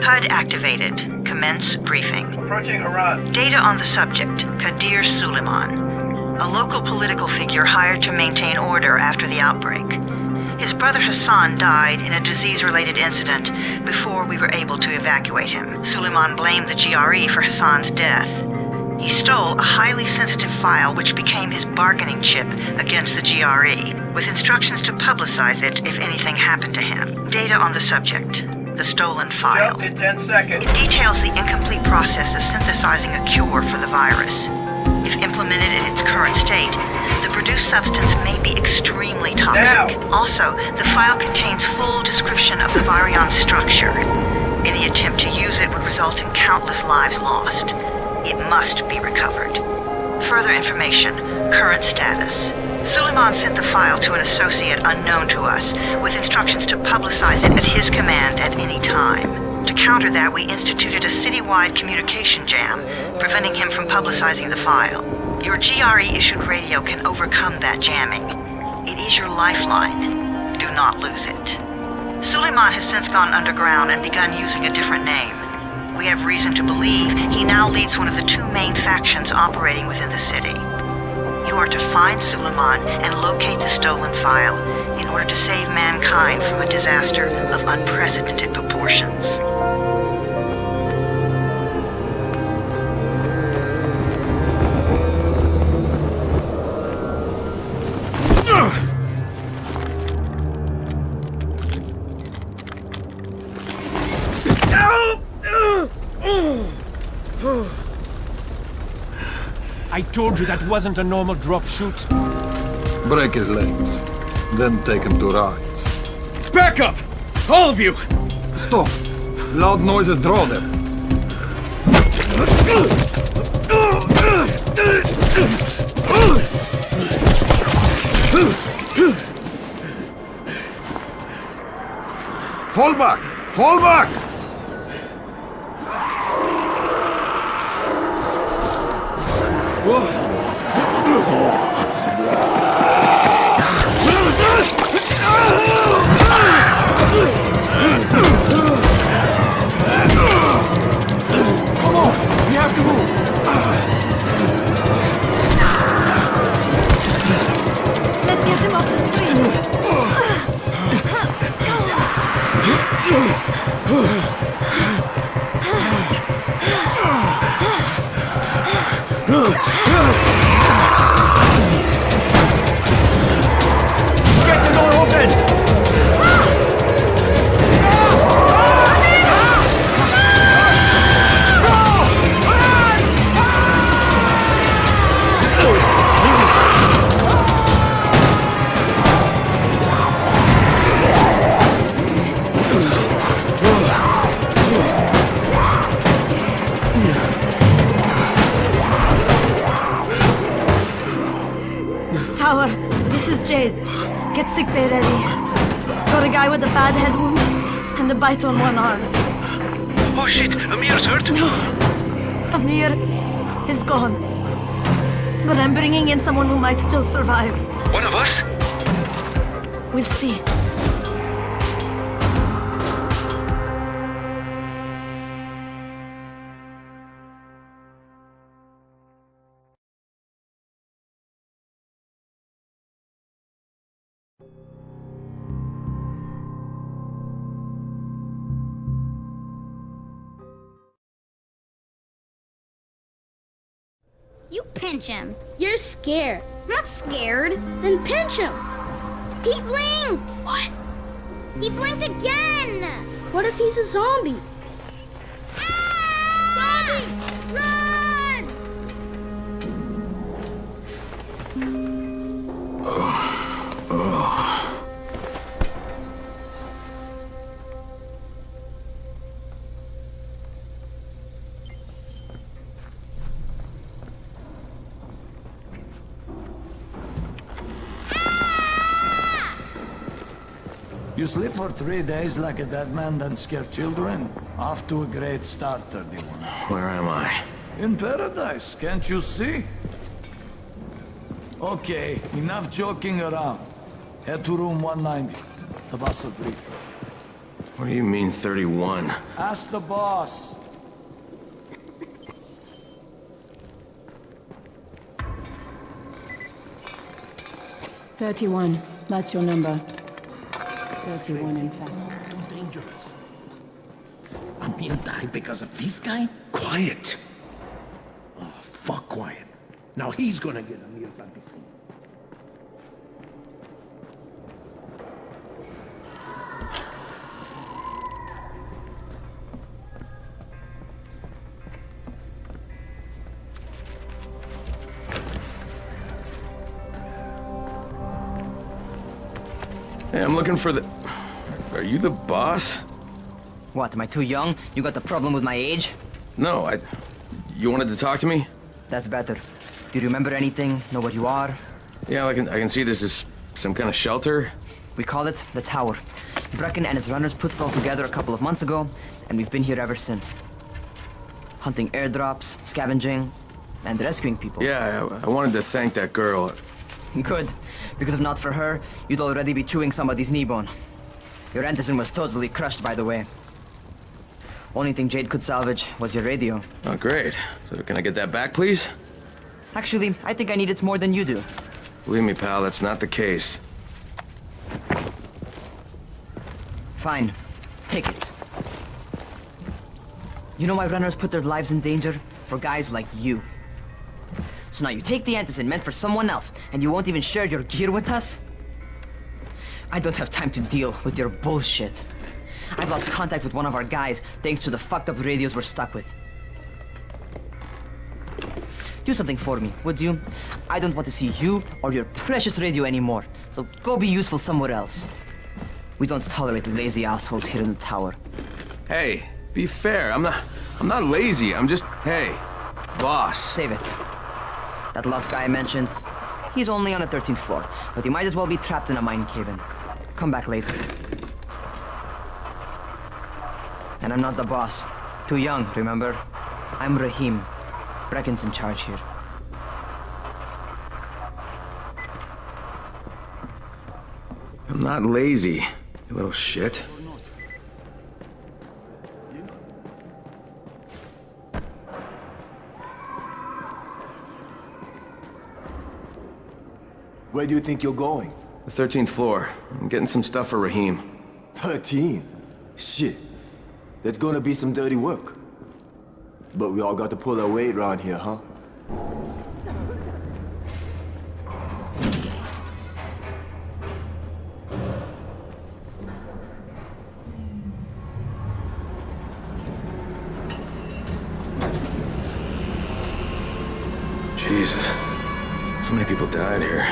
HUD activated. Commence briefing. Approaching Haran. Data on the subject, Kadir Suleiman. A local political figure hired to maintain order after the outbreak. His brother Hassan died in a disease-related incident before we were able to evacuate him. Suleiman blamed the GRE for Hassan's death. He stole a highly sensitive file which became his bargaining chip against the GRE, with instructions to publicize it if anything happened to him. Data on the subject, the stolen file. Jump in 10 seconds. It details the incomplete process of synthesizing a cure for the virus. If implemented in its current state, the produced substance may be extremely toxic. Now. Also, the file contains full description of the virion structure. Any attempt to use it would result in countless lives lost. It must be recovered. Further information, current status. Suleiman sent the file to an associate unknown to us, with instructions to publicize it at his command at any time. To counter that, we instituted a citywide communication jam, preventing him from publicizing the file. Your GRE-issued radio can overcome that jamming. It is your lifeline. Do not lose it. Suleiman has since gone underground and begun using a different name. We have reason to believe he now leads one of the two main factions operating within the city. You are to find Suleiman and locate the stolen file in order to save mankind from a disaster of unprecedented proportions. I told you that wasn't a normal drop shoot. Break his legs, then take him to Rais. Back up! All of you! Stop! Loud noises draw them. Fall back! Fall back! Come on! We have to move! Let's get him off the street! Get the door open! Tower, this is Jade. Get sickbay ready. Got a guy with a bad head wound and a bite on one arm. Oh shit, Amir's hurt? No, Amir is gone. But I'm bringing in someone who might still survive. One of us? We'll see. You pinch him. You're scared. I'm not scared. Then pinch him. He blinked! What? He blinked again! What if he's a zombie? Ah! Zombie! Run! You sleep for 3 days like a dead man, then scare children? Off to a great start, 31. Where am I? In paradise, can't you see? Okay, enough joking around. Head to room 190. The boss will brief you. What do you mean, 31? Ask the boss. "31. That's your number. 31, in fact. Too dangerous. Amir died because of this guy? Quiet. Oh, fuck quiet. Now he's gonna get Amir's legacy. Hey, I'm looking for the... Are you the boss? What, am I too young? You got the problem with my age? No, You wanted to talk to me? That's better. Do you remember anything? Know what you are? Yeah, I can see this is some kind of shelter. We call it the Tower. Brecken and his runners put it all together a couple of months ago, and we've been here ever since. Hunting airdrops, scavenging, and rescuing people. Yeah, I wanted to thank that girl. Good, because if not for her, you'd already be chewing somebody's knee bone. Your antizin was totally crushed, by the way. Only thing Jade could salvage was your radio. Oh, great. So can I get that back, please? Actually, I think I need it more than you do. Believe me, pal, that's not the case. Fine. Take it. You know why runners put their lives in danger? For guys like you. So now you take the antizin meant for someone else, and you won't even share your gear with us? I don't have time to deal with your bullshit. I've lost contact with one of our guys thanks to the fucked up radios we're stuck with. Do something for me, would you? I don't want to see you or your precious radio anymore, so go be useful somewhere else. We don't tolerate lazy assholes here in the tower. Hey, be fair. I'm not lazy. I'm just... Hey, boss. Save it. That last guy I mentioned, he's only on the 13th floor, but he might as well be trapped in a mine cave-in. Come back later. And I'm not the boss. Too young, remember? I'm Rahim. Brecken's in charge here. I'm not lazy, you little shit. Where do you think you're going? The 13th floor. I'm getting some stuff for Rahim. 13? Shit. There's gonna be some dirty work. But we all got to pull our weight around here, huh? Jesus. How many people died here?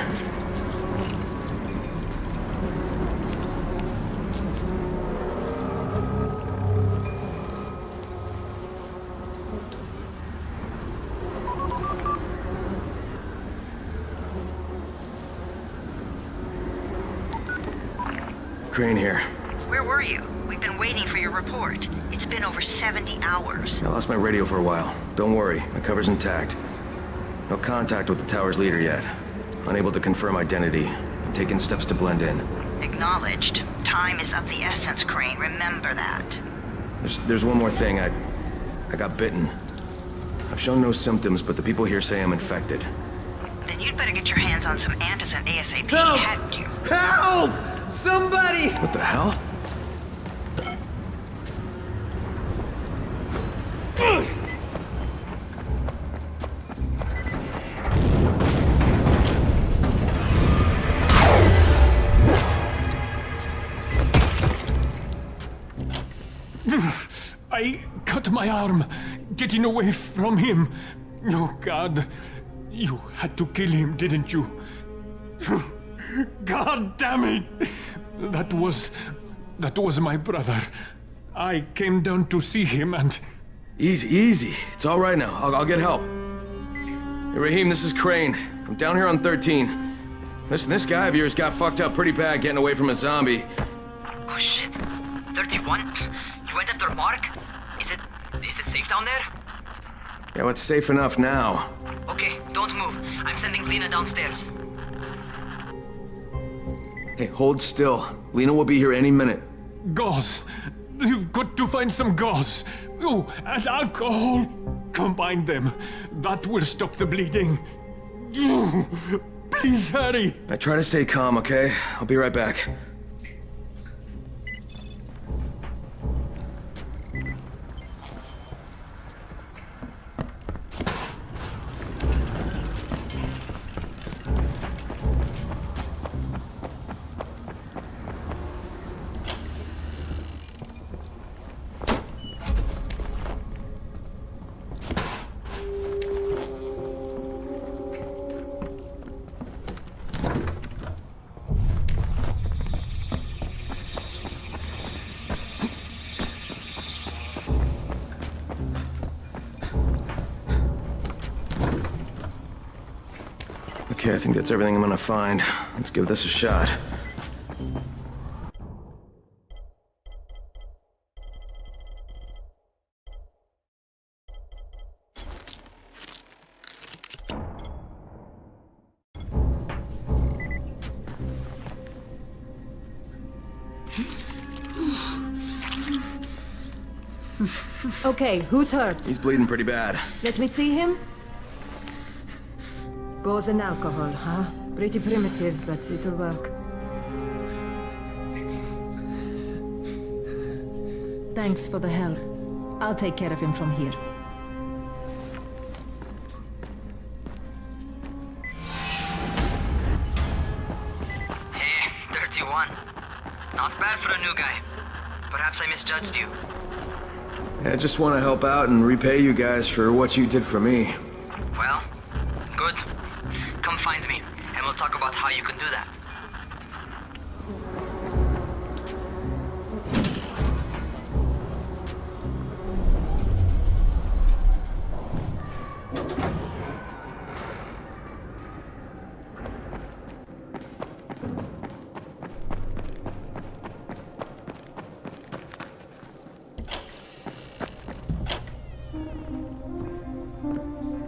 Crane here. Where were you? We've been waiting for your report. It's been over 70 hours. I lost my radio for a while. Don't worry, my cover's intact. No contact with the tower's leader yet. Unable to confirm identity. I'm taking steps to blend in. Acknowledged. Time is of the essence, Crane. Remember that. There's one more thing. I got bitten. I've shown no symptoms, but the people here say I'm infected. Then you'd better get your hands on some antizin ASAP. Help! Hadn't you? Help! Somebody! What the hell? I cut my arm, getting away from him. Oh, God. You had to kill him, didn't you? God damn it! That was my brother. I came down to see him and... Easy. It's all right now. I'll get help. Hey, Rahim, this is Crane. I'm down here on 13. Listen, this guy of yours got fucked up pretty bad getting away from a zombie. Oh shit. 31? You went after Mark? Is it safe down there? Yeah, well, it's safe enough now. Okay, don't move. I'm sending Lena downstairs. Hey, hold still. Lena will be here any minute. Gauze, You've got to find some gauze. Oh, and alcohol. Combine them. That will stop the bleeding. Please hurry. I try to stay calm, okay? I'll be right back. Okay, I think that's everything I'm gonna find. Let's give this a shot. Okay, who's hurt? He's bleeding pretty bad. Let me see him. Gauze and alcohol, huh? Pretty primitive, but it'll work. Thanks for the help. I'll take care of him from here. Hey, 31. Not bad for a new guy. Perhaps I misjudged you. I just want to help out and repay you guys for what you did for me. Well, good. Come find me, and we'll talk about how you can do that.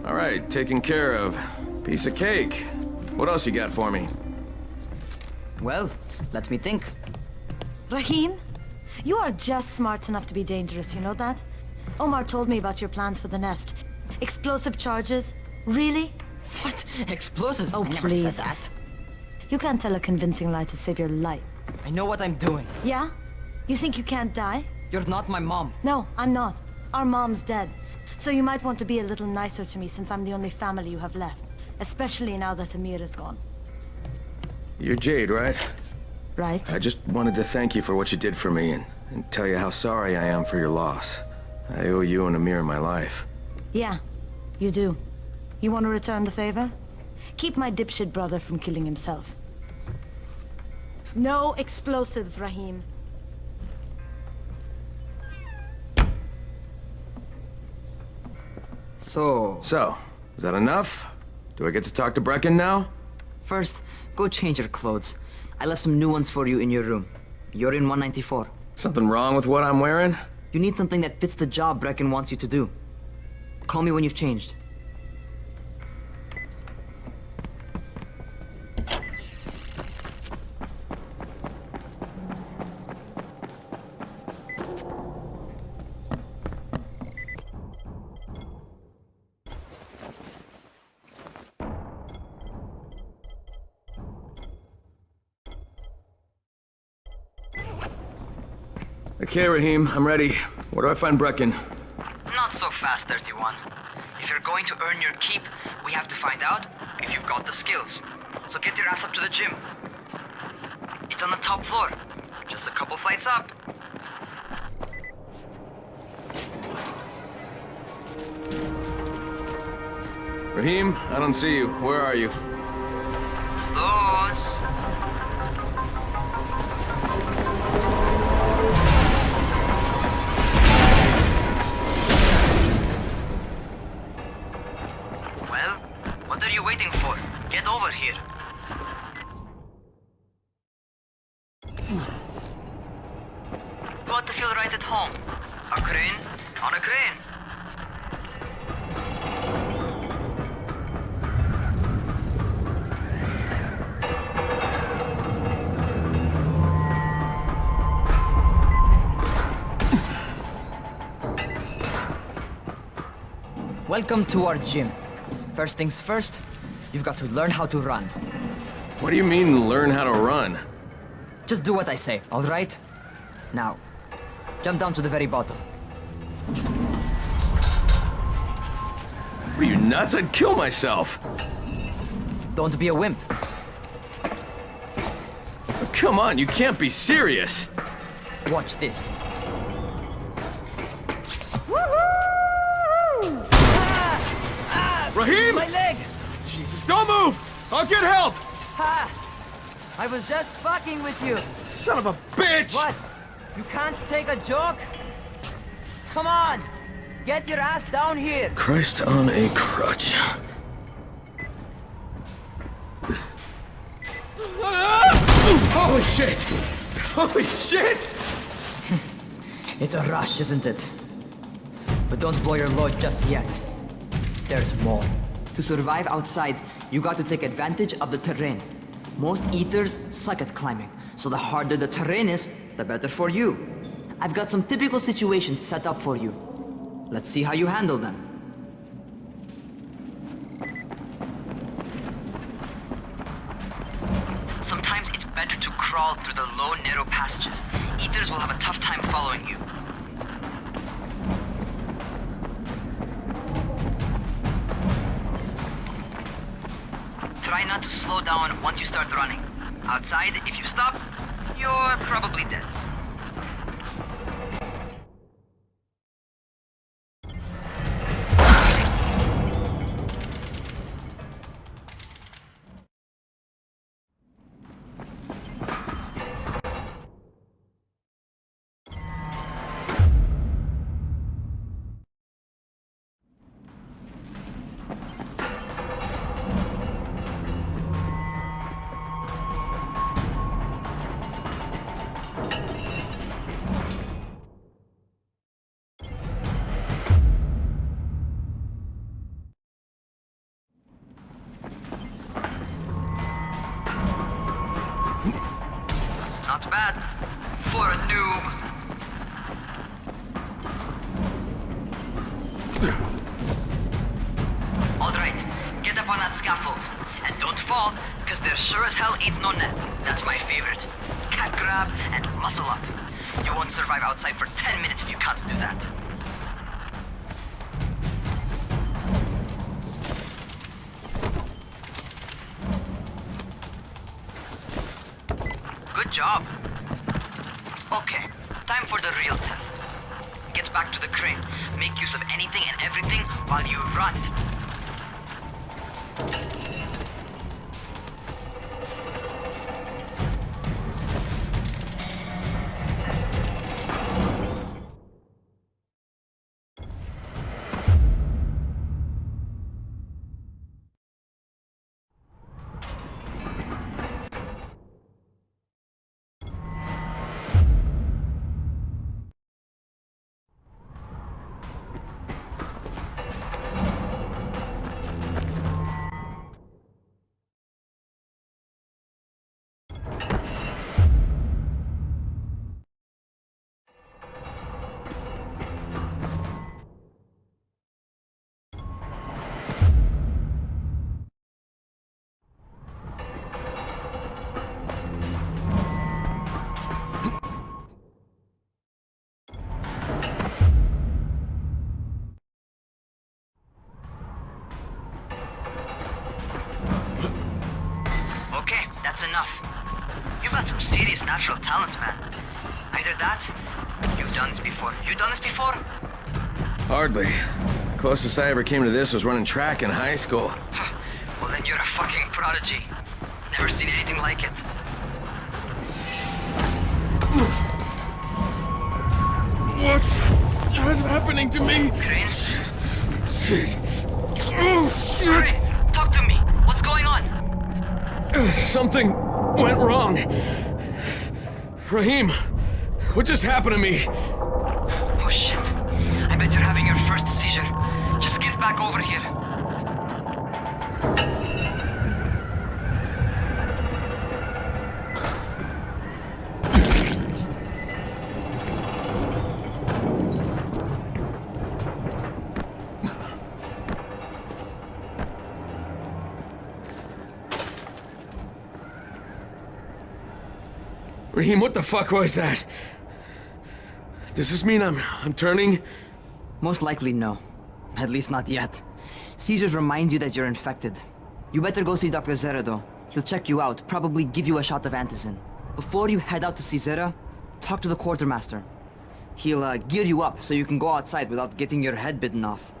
All right, taken care of. Piece of cake. What else you got for me? Well, let me think. Rahim, you are just smart enough to be dangerous, you know that? Omar told me about your plans for the nest. Explosive charges? Really? What? Explosives? Oh, I never please. said that. You can't tell a convincing lie to save your life. I know what I'm doing. Yeah? You think you can't die? You're not my mom. No, I'm not. Our mom's dead. So you might want to be a little nicer to me since I'm the only family you have left. Especially now that Amir is gone. You're Jade, right? Right. I just wanted to thank you for what you did for me and tell you how sorry I am for your loss. I owe you and Amir my life. Yeah, you do. You want to return the favor? Keep my dipshit brother from killing himself. No explosives, Rahim. So, is that enough? Do I get to talk to Brecken now? first, go change your clothes. I left some new ones for you in your room. You're in 194. Something wrong with what I'm wearing? You need something that fits the job Brecken wants you to do. Call me when you've changed. Okay, Rahim, I'm ready. Where do I find Brecken? Not so fast, 31. If you're going to earn your keep, we have to find out if you've got the skills. So get your ass up to the gym. It's on the top floor. Just a couple flights up. Rahim, I don't see you. Where are you? Those. Well, what are you waiting for? Get over here. You ought to feel right at home. A crane on a crane. Welcome to our gym. First things first, you've got to learn how to run. What do you mean, learn how to run? Just do what I say, all right? Now, jump down to the very bottom. What are you, nuts? I'd kill myself. Don't be a wimp. Come on, you can't be serious. Watch this. Raheem! My leg! Jesus, don't move! I'll get help! Ha! I was just fucking with you. Son of a bitch! What? You can't take a joke? Come on! Get your ass down here! Christ on a crutch. Holy shit! Holy shit! It's a rush, isn't it? But don't blow your load just yet. There's more. To survive outside, you got to take advantage of the terrain. Most eaters suck at climbing, so the harder the terrain is, the better for you. I've got some typical situations set up for you. Let's see how you handle them. Sometimes it's better to crawl through the low, narrow passages. Eaters will have a tough time following you. Try not to slow down once you start running. Outside, if you stop, you're probably dead. Not bad for a noob. All right, get up on that scaffold. And don't fall, because there sure as hell ain't no net. That's my favorite. Cat grab and muscle up. You won't survive outside for 10 minutes if you can't do that. Good job. Okay, time for the real test. Get back to the crane. Make use of anything and everything while you run. Okay, that's enough. You've got some serious natural talent, man. Either that, you've done this before. You done this before? Hardly. The closest I ever came to this was running track in high school. Well, then you're a fucking prodigy. Never seen anything like it. What's happening to me? Crane? Shit. Oh, shit. Crane, talk to me. What's going on? Something went wrong. Raheem, what just happened to me? Oh shit. I bet you're having your first seizure. Just get back over here. Raheem, what the fuck was that? Does this mean I'm turning? Most likely no. At least not yet. Caesars reminds you that you're infected. You better go see Dr. Zera though. He'll check you out, probably give you a shot of antizin. Before you head out to see Zera, talk to the quartermaster. He'll gear you up so you can go outside without getting your head bitten off.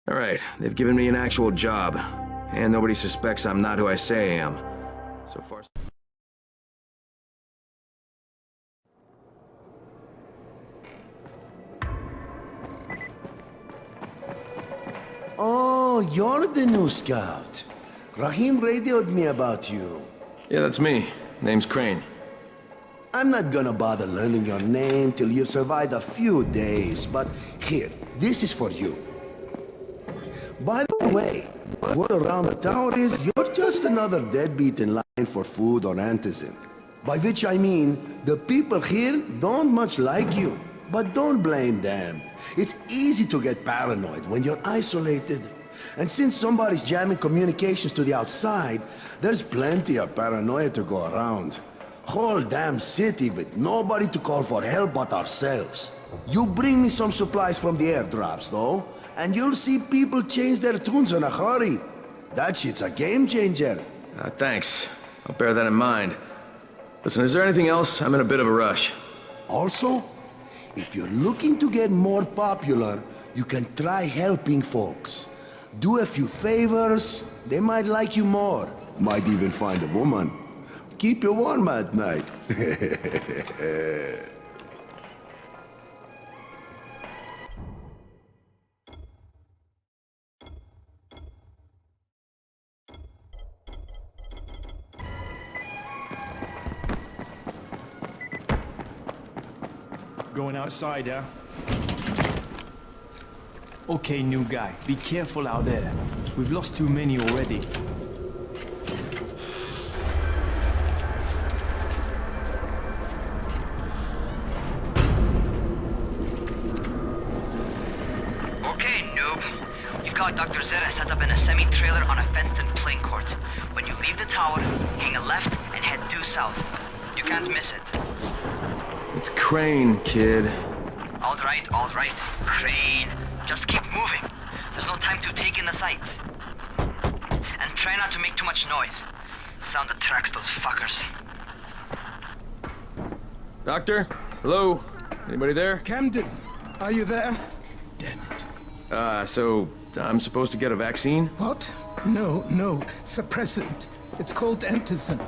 Alright, they've given me an actual job. And nobody suspects I'm not who I say I am. So far... Oh, you're the new scout. Raheem radioed me about you. Yeah, that's me. Name's Crane. I'm not gonna bother learning your name till you survived a few days, but here, this is for you. By the way, word around the tower is you're just another deadbeat in line for food or antizin. By which I mean, the people here don't much like you. But don't blame them. It's easy to get paranoid when you're isolated. And since somebody's jamming communications to the outside, there's plenty of paranoia to go around. Whole damn city with nobody to call for help but ourselves. You bring me some supplies from the airdrops, though, and you'll see people change their tunes in a hurry. That shit's a game changer. Thanks. I'll bear that in mind. Listen, is there anything else? I'm in a bit of a rush. Also, if you're looking to get more popular, you can try helping folks. Do a few favors, they might like you more. Might even find a woman. Keep you warm at night. Going outside, huh? Okay, new guy. Be careful out there. We've lost too many already. Okay, noob. You've got Dr. Zera set up in a semi-trailer on a fenced-in playing court. When you leave the tower, hang a left and head due south. You can't miss it. It's Crane, kid. All right. Crane. Just keep moving. There's no time to take in the sights. And try not to make too much noise. Sound attracts those fuckers. Doctor? Hello? Anybody there? Camden, are you there? Damn it. So I'm supposed to get a vaccine? What? No. Suppressant. It's called antizin.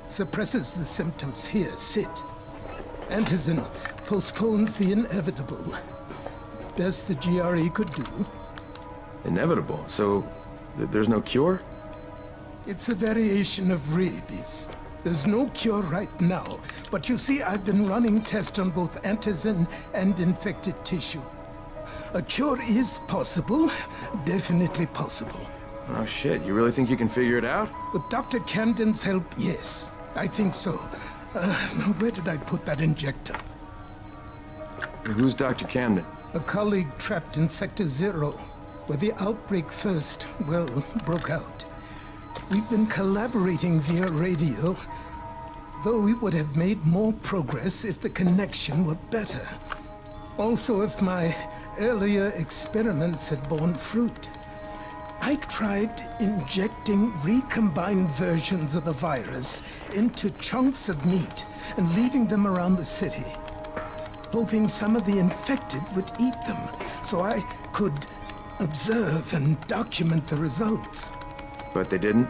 Suppresses the symptoms. Here, sit. Antizin postpones the inevitable. Best the GRE could do. Inevitable? So there's no cure? It's a variation of rabies. There's no cure right now, but you see, I've been running tests on both antizin and infected tissue. A cure is possible, definitely possible. Oh shit, you really think you can figure it out? With Dr. Camden's help, yes, I think so. Now, where did I put that injector? Who's Dr. Camden? A colleague trapped in Sector 0, where the outbreak first, well, broke out. We've been collaborating via radio, though we would have made more progress if the connection were better. Also, if my earlier experiments had borne fruit. I tried injecting recombined versions of the virus into chunks of meat and leaving them around the city, hoping some of the infected would eat them so I could observe and document the results. But they didn't?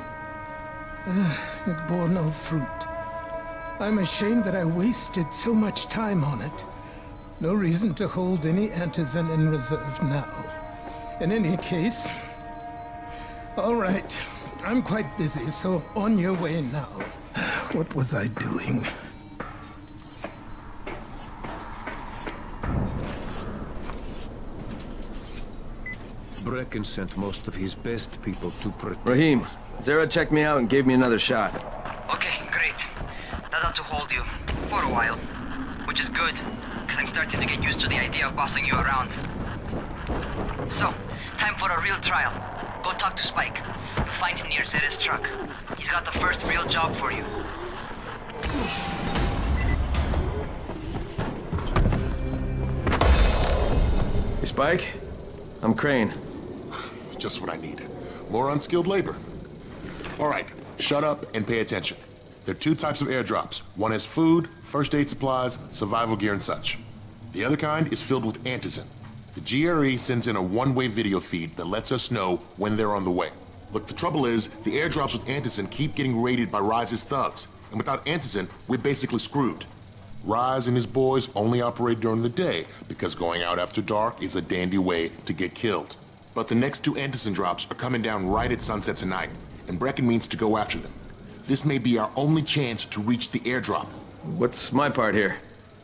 It bore no fruit. I'm ashamed that I wasted so much time on it. No reason to hold any antizin in reserve now. In any case, all right, I'm quite busy, so on your way now. What was I doing? Brecken sent most of his best people to protect... Rahim, Zera checked me out and gave me another shot. Okay, great. That ought to hold you. For a while. Which is good, because I'm starting to get used to the idea of bossing you around. So, time for a real trial. Go talk to Spike. You'll find him near Zera's truck. He's got the first real job for you. Hey, Spike? I'm Crane. Just what I need. More unskilled labor. All right, shut up and pay attention. There are two types of airdrops. One has food, first aid supplies, survival gear, and such. The other kind is filled with antizin. The GRE sends in a one-way video feed that lets us know when they're on the way. Look, the trouble is, the airdrops with antizin keep getting raided by Rais's thugs, and without antizin, we're basically screwed. Rais and his boys only operate during the day, because going out after dark is a dandy way to get killed. But the next two antizin drops are coming down right at sunset tonight, and Brecken means to go after them. This may be our only chance to reach the airdrop. What's my part here?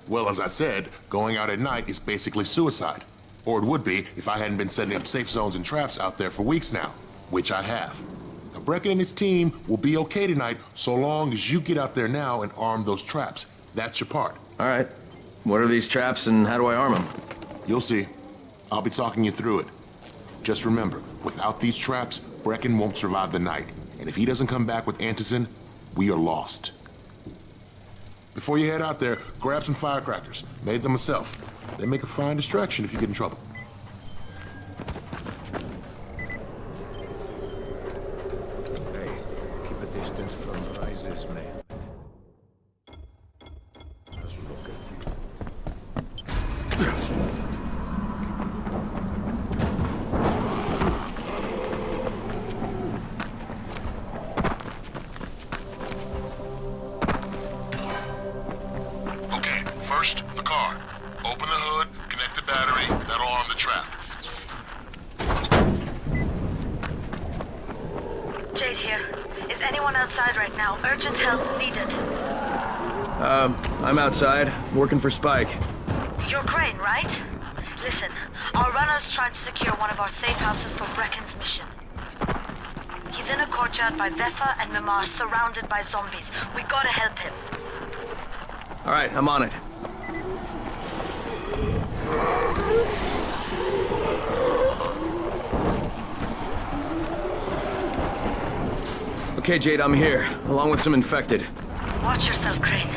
Well, as I said, going out at night is basically suicide. Or it would be if I hadn't been setting up safe zones and traps out there for weeks now, which I have. Now, Brecken and his team will be okay tonight so long as you get out there now and arm those traps. That's your part. All right. What are these traps and how do I arm them? You'll see. I'll be talking you through it. Just remember, without these traps, Brecken won't survive the night. And if he doesn't come back with antizin, we are lost. Before you head out there, grab some firecrackers. Made them myself. They make a fine distraction if you get in trouble. Hey, keep a distance from Rais's men. Let's look at you. Okay, first, the car. Open the hood, connect the battery, that'll arm the trap. Jade here. Is anyone outside right now? Urgent help needed. I'm outside, working for Spike. You're Crane, right? Listen, our runner's trying to secure one of our safe houses for Brecken's mission. He's in a courtyard by Vefa and Mimar, surrounded by zombies. We gotta help him. All right, I'm on it. Okay, Jade, I'm here, along with some infected. Watch yourself, Crane.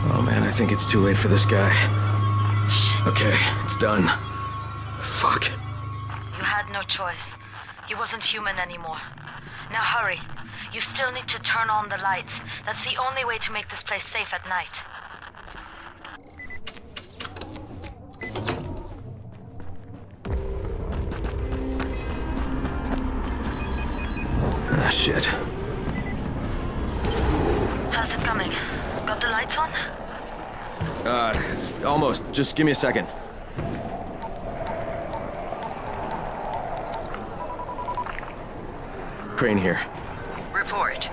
Oh man, I think it's too late for this guy. Okay, it's done. Fuck. You had no choice. He wasn't human anymore. Now hurry. You still need to turn on the lights. That's the only way to make this place safe at night. Ah, shit. How's it coming? Got the lights on? Almost. Just give me a second. Crane here. Report.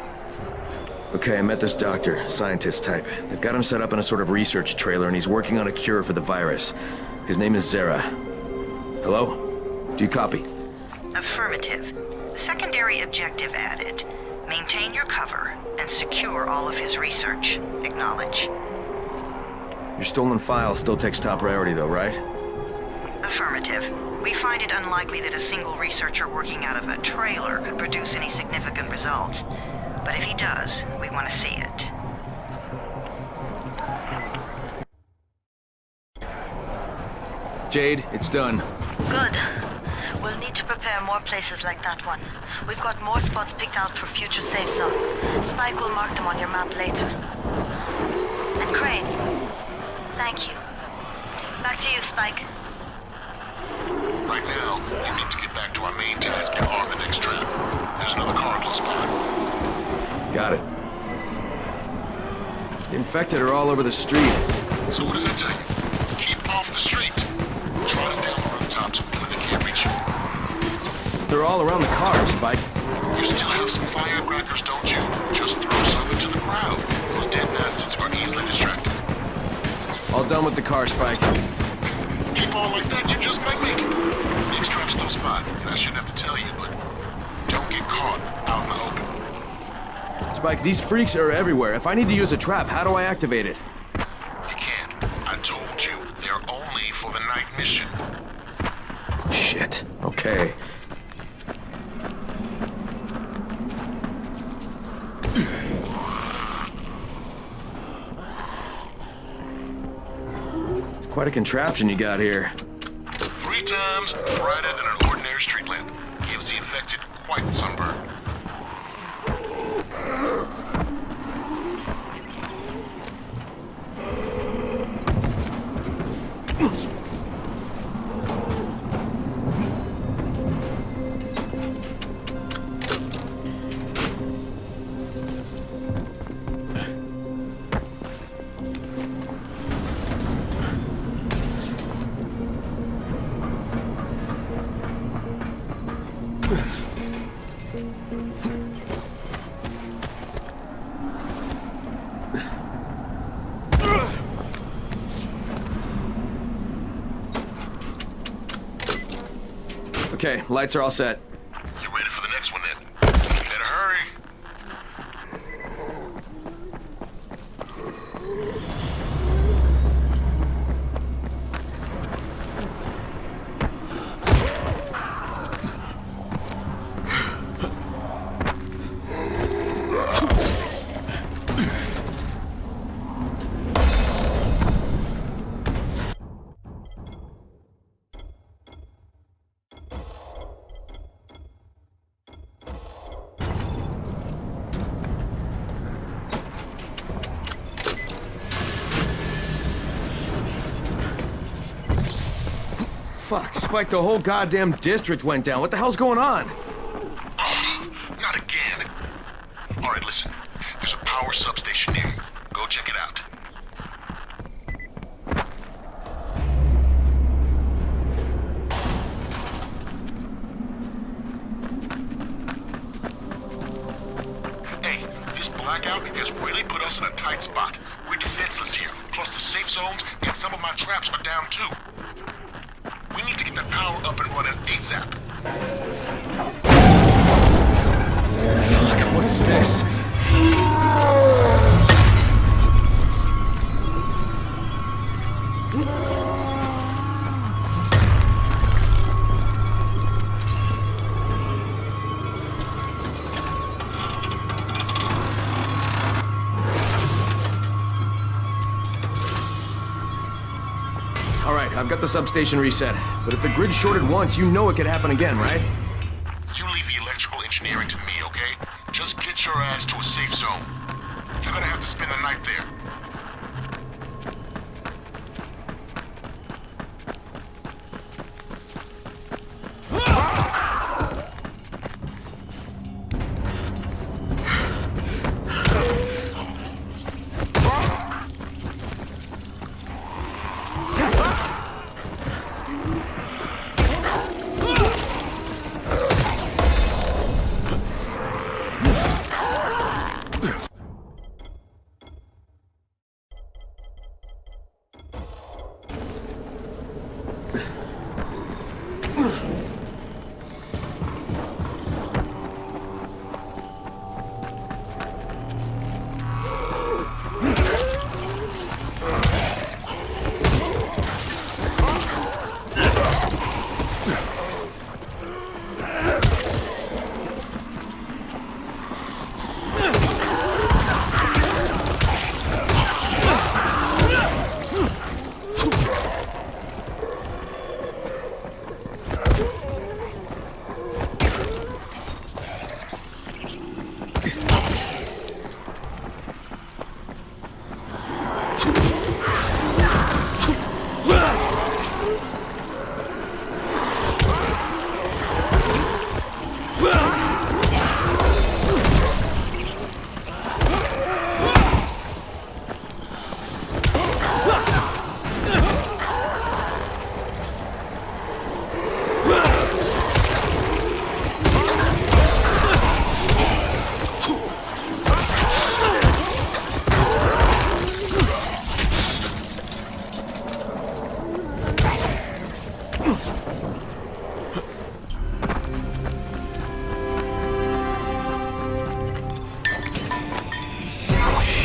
Okay, I met this doctor, scientist type. They've got him set up in a sort of research trailer, and he's working on a cure for the virus. His name is Zera. Hello? Do you copy? Affirmative. Secondary objective added. Maintain your cover and secure all of his research. Acknowledge. Your stolen file still takes top priority though, right? Affirmative. We find it unlikely that a single researcher working out of a trailer could produce any significant results. But if he does, we want to see it. Jade, it's done. Good. We'll need to prepare more places like that one. We've got more spots picked out for future safe zone. Spike will mark them on your map later. And Crane, thank you. Back to you, Spike. Right now, you need to get back to our main task and arm the next trap. There's another car close by. Got it. The infected are all over the street. So what does that tell you? Keep off the street. Try to stay on the rooftops when they can't reach you. They're all around the car, Spike. You still have some firecrackers, don't you? Just throw some into the crowd. Those dead bastards are easily distracted. All done with the car, Spike. Keep on like that, you just might make it. Nick's trap's no spot, and I shouldn't have to tell you, but don't get caught out in the open. Spike, these freaks are everywhere. If I need to use a trap, how do I activate it? You can't. I told you, they're only for the night mission. Shit. Okay. It's quite a contraption you got here. 3 times brighter than an ordinary street lamp. Gives the infected quite the sunburn. Okay, lights are all set. You ready for the next one then? Better hurry. Fuck, Spike, the whole goddamn district went down. What the hell's going on? Oh, not again. All right, listen. There's a power substation near you. Go check it out. Hey, this blackout has really put us in a tight spot. We're defenseless here. Plus the safe zones and some of my traps are down too. We need to get that power up and running ASAP. Fuck, what is this? All right, I've got the substation reset. But if the grid shorted once, you know it could happen again, right? You leave the electrical engineering to me, okay? Just get your ass to a safe zone. You're gonna have to spend the night there.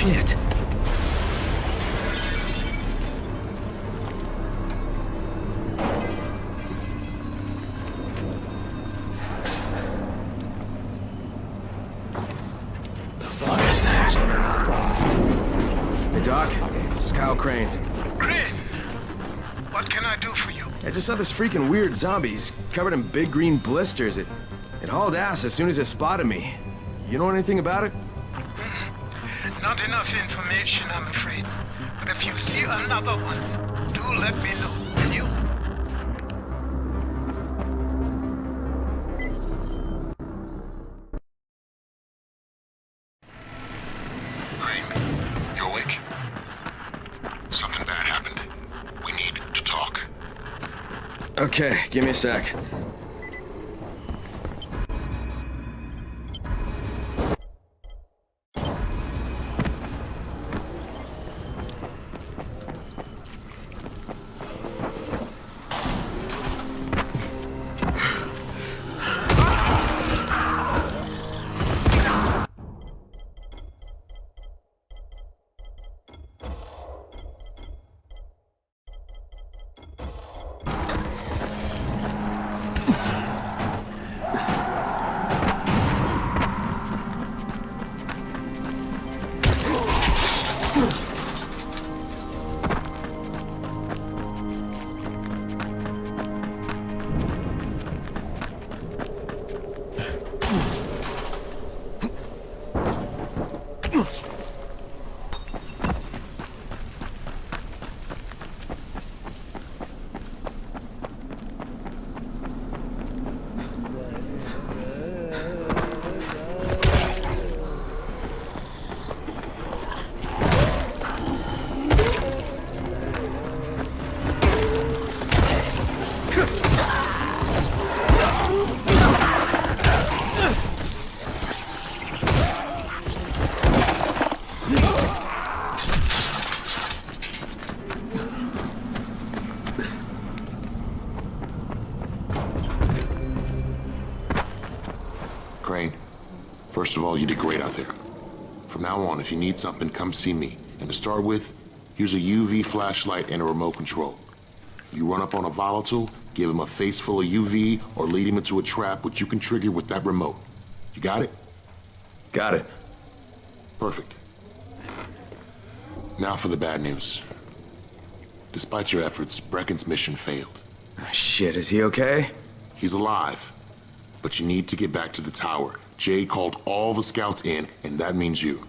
Shit. Hey, Doc. This is Kyle Crane. Crane! What can I do for you? I just saw this freaking weird zombie. He's covered in big green blisters. It hauled ass as soon as it spotted me. You know anything about it? Not enough information, I'm afraid. But if you see another one, do let me know, will you? You awake? Something bad happened. We need to talk. Okay, give me a sec. Crane, first of all, you did great out there. From now on, if you need something, come see me. And to start with, here's a UV flashlight and a remote control. You run up on a volatile, give him a face full of UV, or lead him into a trap which you can trigger with that remote. You got it? Got it. Perfect. Now for the bad news. Despite your efforts, Brecken's mission failed. Shit, is he okay? He's alive. But you need to get back to the tower. Jade called all the scouts in, and that means you.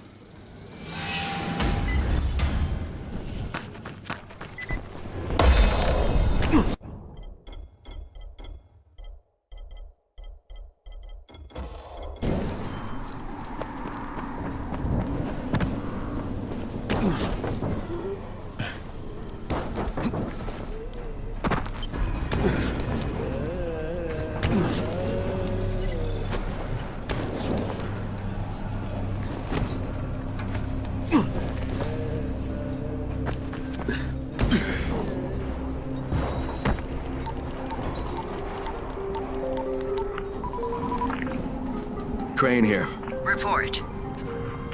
Crane here. Report.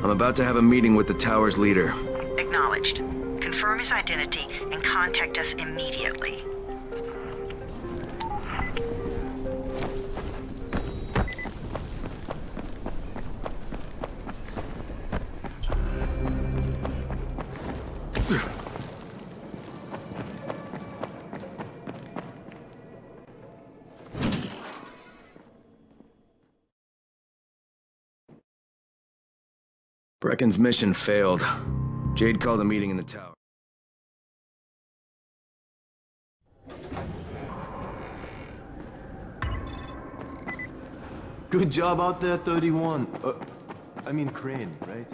I'm about to have a meeting with the tower's leader. Acknowledged. Confirm his identity and contact us immediately. Brecken's mission failed. Jade called a meeting in the tower. Good job out there, 31. I mean Crane, right?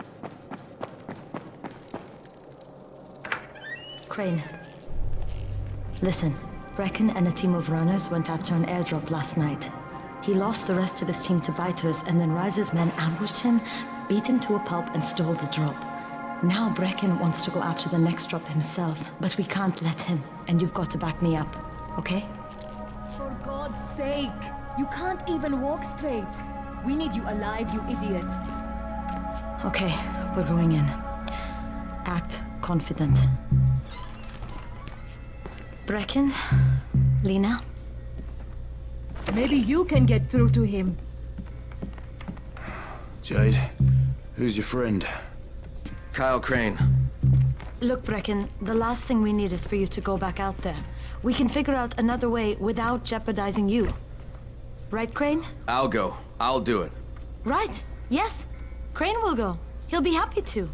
Crane. Listen, Brecken and a team of runners went after an airdrop last night. He lost the rest of his team to biters, and then Rais's men ambushed him, beat him to a pulp, and stole the drop. Now Brecken wants to go after the next drop himself, but we can't let him, and you've got to back me up, okay? For God's sake! You can't even walk straight. We need you alive, you idiot. Okay, we're going in. Act confident. Brecken? Lena? Maybe you can get through to him. Jade, who's your friend? Kyle Crane. Look, Brecken, the last thing we need is for you to go back out there. We can figure out another way without jeopardizing you. Right, Crane? I'll go. I'll do it. Right. Yes. Crane will go. He'll be happy to.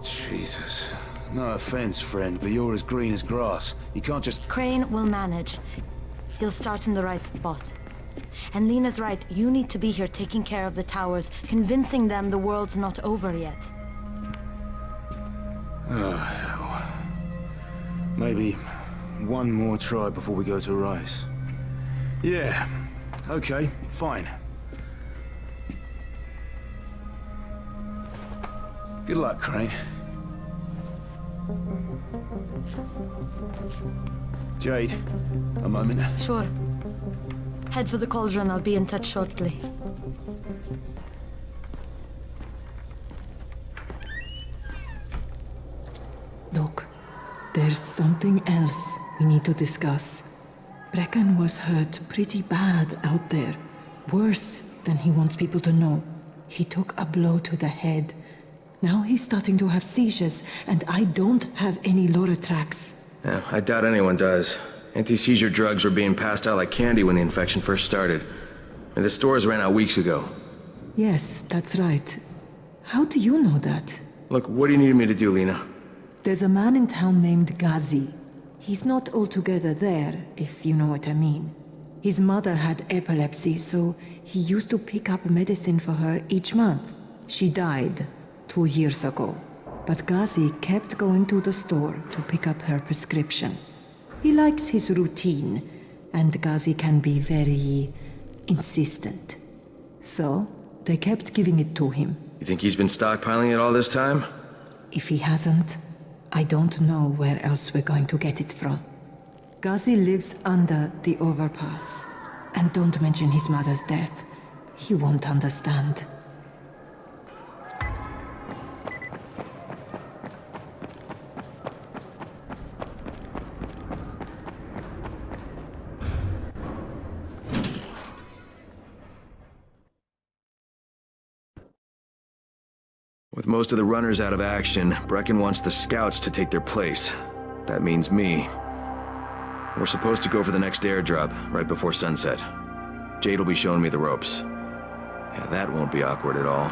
Jesus. No offense, friend, but you're as green as grass. You can't just... Crane will manage. He'll start in the right spot. And Lena's right, you need to be here taking care of the towers, convincing them the world's not over yet. Oh, hell. Maybe one more try before we go to Rais. Yeah, okay, fine. Good luck, Crane. Jade, a moment. Sure. Head for the cauldron, I'll be in touch shortly. Look, there's something else we need to discuss. Brecken was hurt pretty bad out there. Worse than he wants people to know. He took a blow to the head. Now he's starting to have seizures, and I don't have any Loratrax. Yeah, I doubt anyone does. Anti-seizure drugs were being passed out like candy when the infection first started. And the stores ran out weeks ago. Yes, that's right. How do you know that? Look, what do you need me to do, Lena? There's a man in town named Ghazi. He's not altogether there, if you know what I mean. His mother had epilepsy, so he used to pick up medicine for her each month. She died 2 years ago. But Ghazi kept going to the store to pick up her prescription. He likes his routine, and Ghazi can be very insistent. So, they kept giving it to him. You think he's been stockpiling it all this time? If he hasn't, I don't know where else we're going to get it from. Ghazi lives under the overpass. And don't mention his mother's death. He won't understand. With most of the runners out of action, Brecken wants the scouts to take their place. That means me. We're supposed to go for the next airdrop, right before sunset. Jade will be showing me the ropes. Yeah, that won't be awkward at all.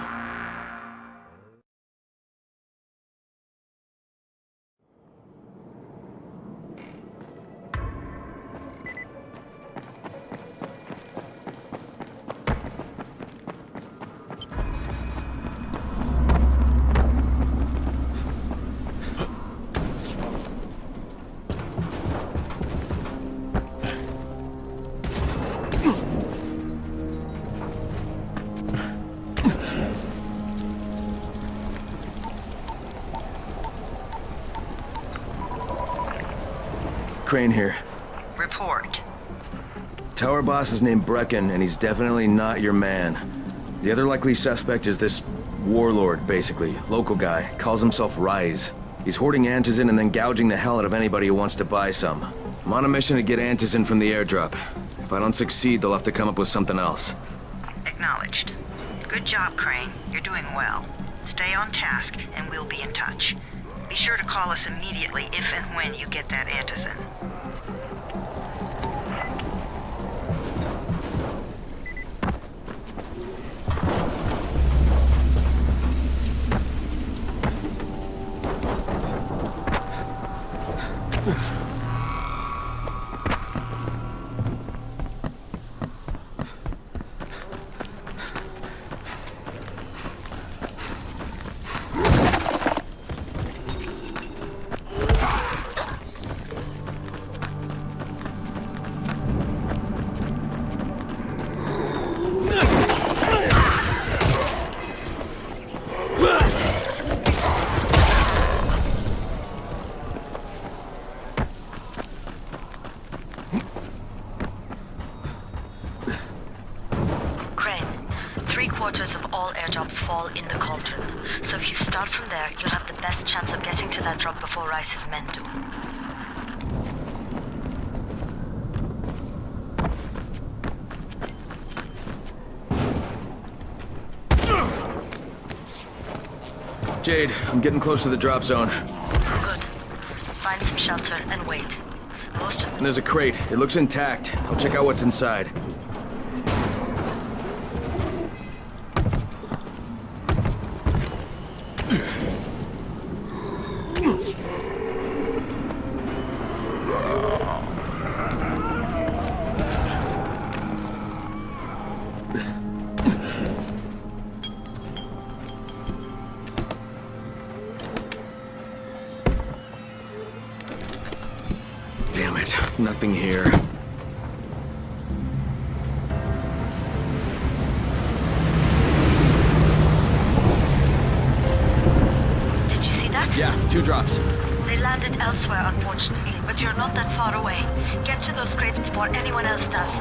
Crane here. Report. Tower boss is named Brecken, and he's definitely not your man. The other likely suspect is this warlord, basically. Local guy. Calls himself Rais. He's hoarding antizin and then gouging the hell out of anybody who wants to buy some. I'm on a mission to get antizin from the airdrop. If I don't succeed, they'll have to come up with something else. Acknowledged. Good job, Crane. You're doing well. Stay on task, and we'll be in touch. Be sure to call us immediately if and when you get that antizin. of all airdrops fall in the cauldron. So if you start from there, you'll have the best chance of getting to that drop before Rice's men do. Jade, I'm getting close to the drop zone. Good. Find some shelter and wait. And there's a crate. It looks intact. I'll check out what's inside. Damn it, nothing here. Did you see that? Yeah, 2 drops. They landed elsewhere, unfortunately, but you're not that far away. Get to those crates before anyone else does.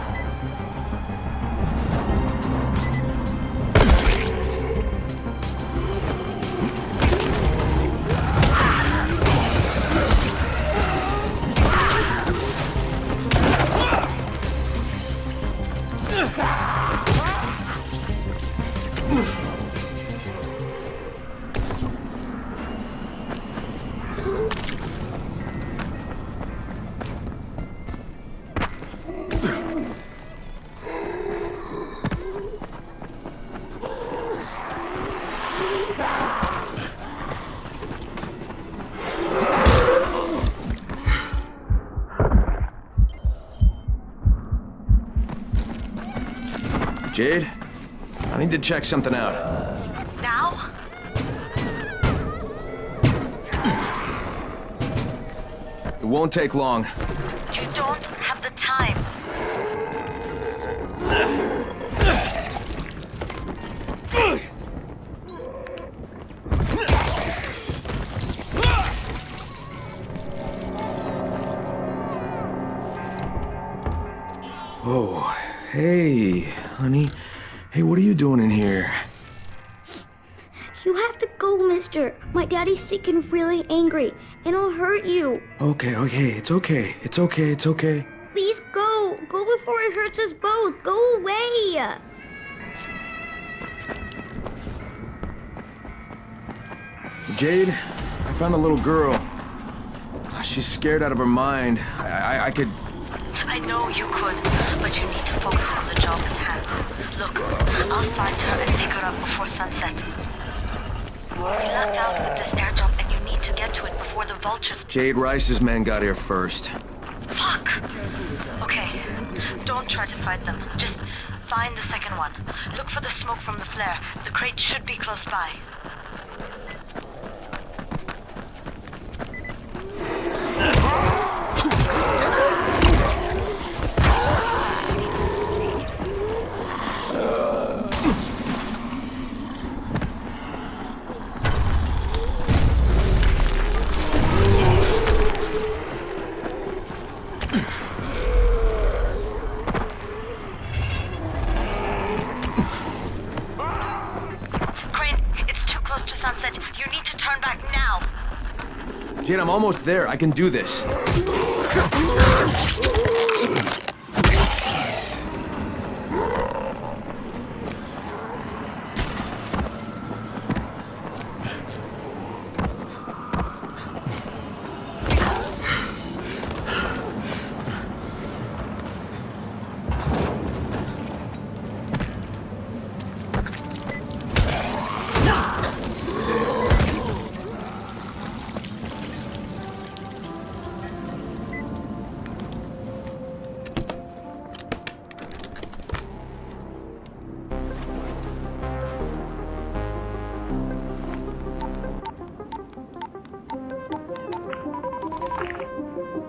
Jade, I need to check something out. Now? It won't take long. You don't have the time. Oh, hey, honey. Hey, what are you doing in here? You have to go, mister. My daddy's sick and really angry, and I'll hurt you. Okay, it's okay. It's okay. Please go. Go before it hurts us both. Go away. Jade, I found a little girl. She's scared out of her mind. I could... I know you could, but you need to focus on the job at hand. Look, I'll find her and pick her up before sunset. We lucked out with this airdrop and you need to get to it before the vultures... Jade, Rice's men got here first. Fuck! Okay, don't try to fight them. Just find the second one. Look for the smoke from the flare. The crate should be close by. Jade, I'm almost there. I can do this.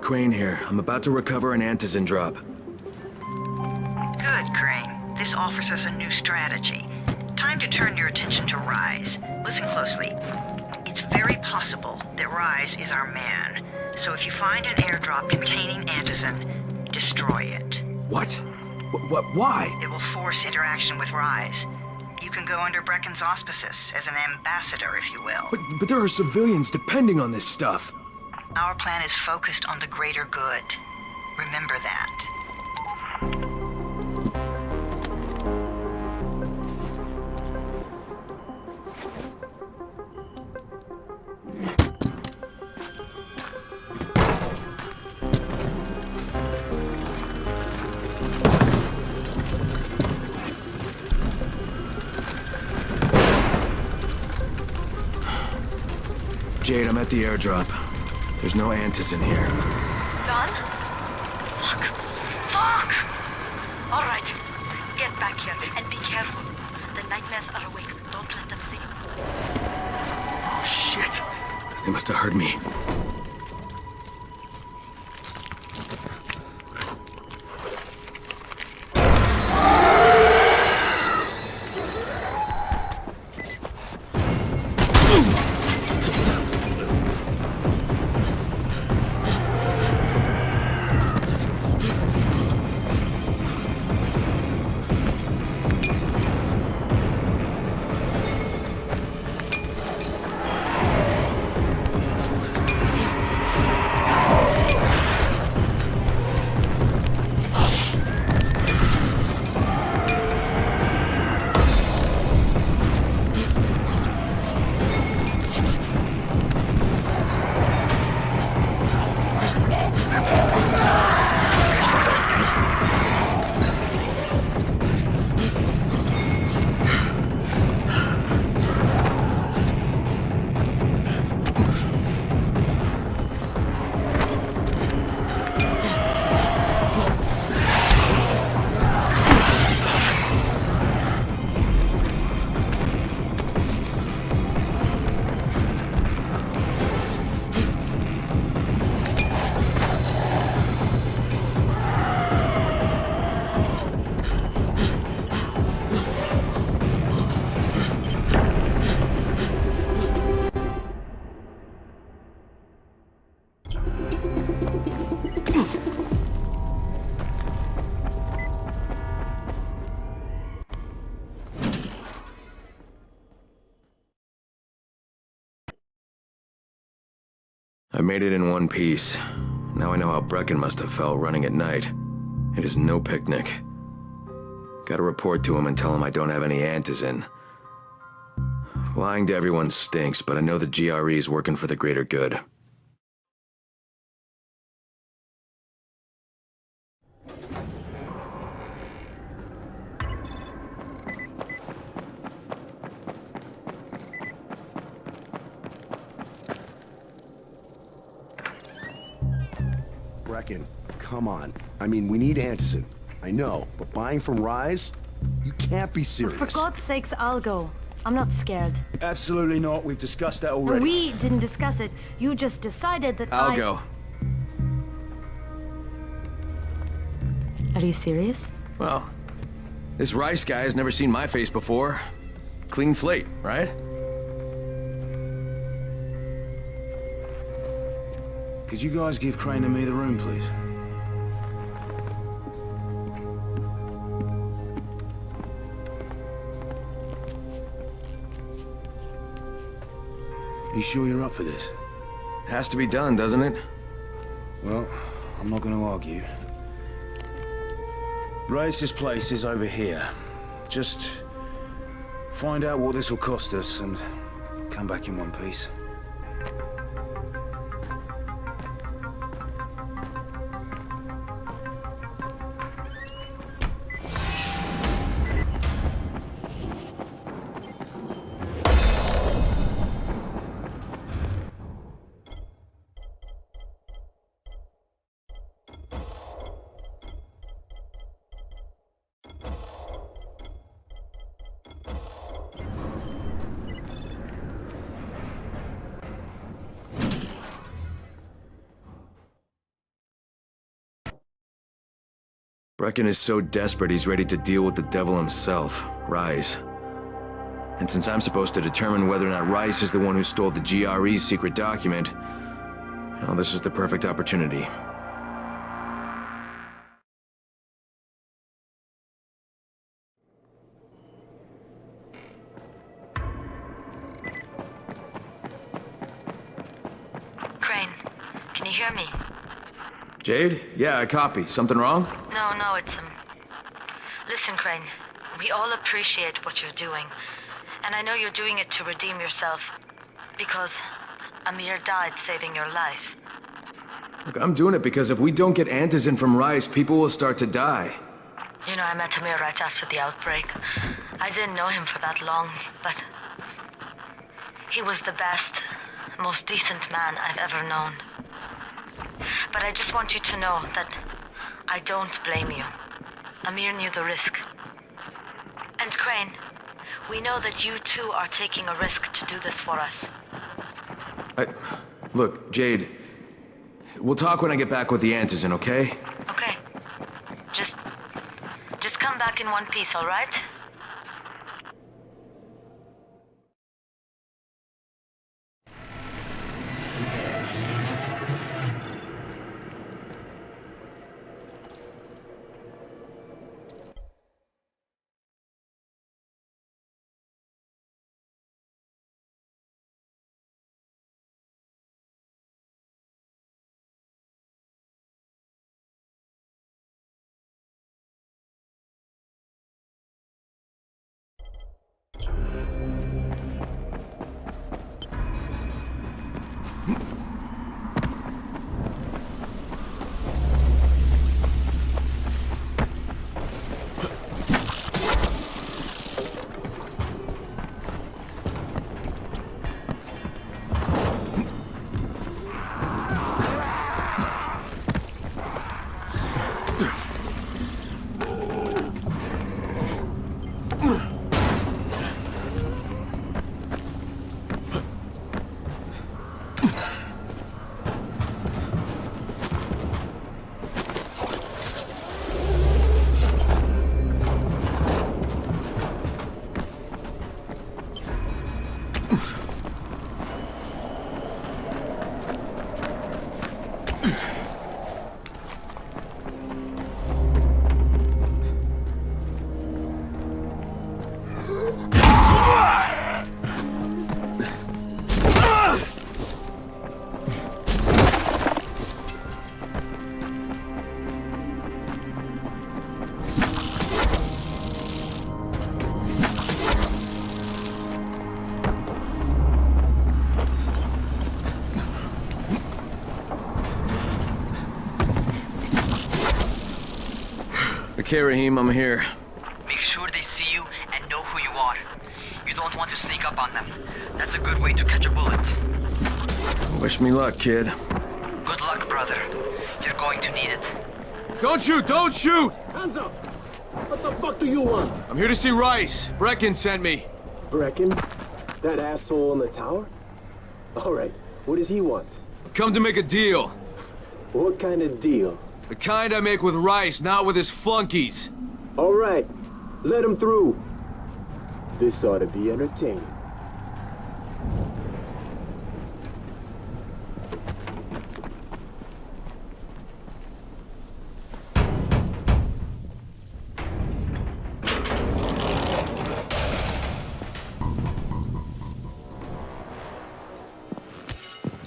Crane here. I'm about to recover an antizin drop. Good, Crane. This offers us a new strategy. Time to turn your attention to Rais. Listen closely. It's very possible that Rais is our man. So if you find an airdrop containing antizin, destroy it. What? Why? It will force interaction with Rais. You can go under Brecken's auspices as an ambassador, if you will. But there are civilians depending on this stuff. Our plan is focused on the greater good. Remember that. Jade, I'm at the airdrop. There's no Antis in here. Done? Fuck! All right, get back here and be careful. The nightmares are awake. Don't let them see you. Oh, shit. They must have heard me. I made it in one piece. Now I know how Brecken must have felt running at night. It is no picnic. Gotta report to him and tell him I don't have any Antis in. Lying to everyone stinks, but I know the GRE is working for the greater good. Brecken, come on. I mean, we need Antis. I know, but buying from Rais? You can't be serious. For God's sakes, I'll go. I'm not scared. Absolutely not. We've discussed that already. We didn't discuss it. You just decided that I'll go. Are you serious? Well, this Rais guy has never seen my face before. Clean slate, right? Could you guys give Crane and me the room, please? You sure you're up for this? Has to be done, doesn't it? Well, I'm not going to argue. Rais's place is over here. Just find out what this will cost us and come back in one piece. Brecken is so desperate he's ready to deal with the devil himself, Rais. And since I'm supposed to determine whether or not Rais is the one who stole the GRE's secret document, well, this is the perfect opportunity. Can you hear me? Jade? Yeah, I copy. Something wrong? No, it's Listen, Crane. We all appreciate what you're doing. And I know you're doing it to redeem yourself. Because Amir died saving your life. Look, I'm doing it because if we don't get Antizin from Rais, people will start to die. You know, I met Amir right after the outbreak. I didn't know him for that long, but... he was the best, most decent man I've ever known. But I just want you to know that I don't blame you. Amir knew the risk. And Crane, we know that you too are taking a risk to do this for us. Look, Jade, we'll talk when I get back with the Antizin, okay? Okay. Just come back in one piece, all right? Okay, Rahim, I'm here. Make sure they see you and know who you are. You don't want to sneak up on them. That's a good way to catch a bullet. Wish me luck, kid. Good luck, brother. You're going to need it. Don't shoot! Don't shoot! Hands up! What the fuck do you want? I'm here to see Rais. Brecken sent me. Brecken? That asshole in the tower? Alright, what does he want? I've come to make a deal. What kind of deal? The kind I make with Rais, not with his flunkies. Alright, let him through. This ought to be entertaining.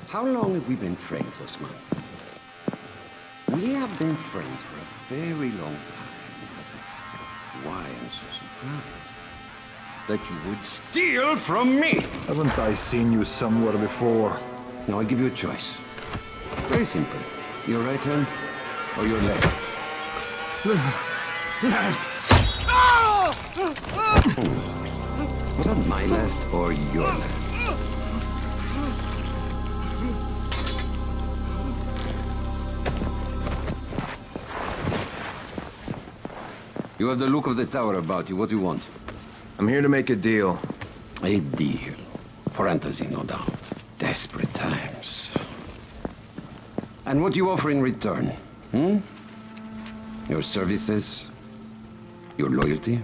How long have we been friends, Osman? We have been friends for a very long time. That is why I'm so surprised that you would steal from me. Haven't I seen you somewhere before? Now I give you a choice. Very simple. Your right hand or your left? Left. Was that my left or your left? You have the look of the tower about you. What do you want? I'm here to make a deal. A deal. For Antizin, no doubt. Desperate times. And what do you offer in return? Your services? Your loyalty?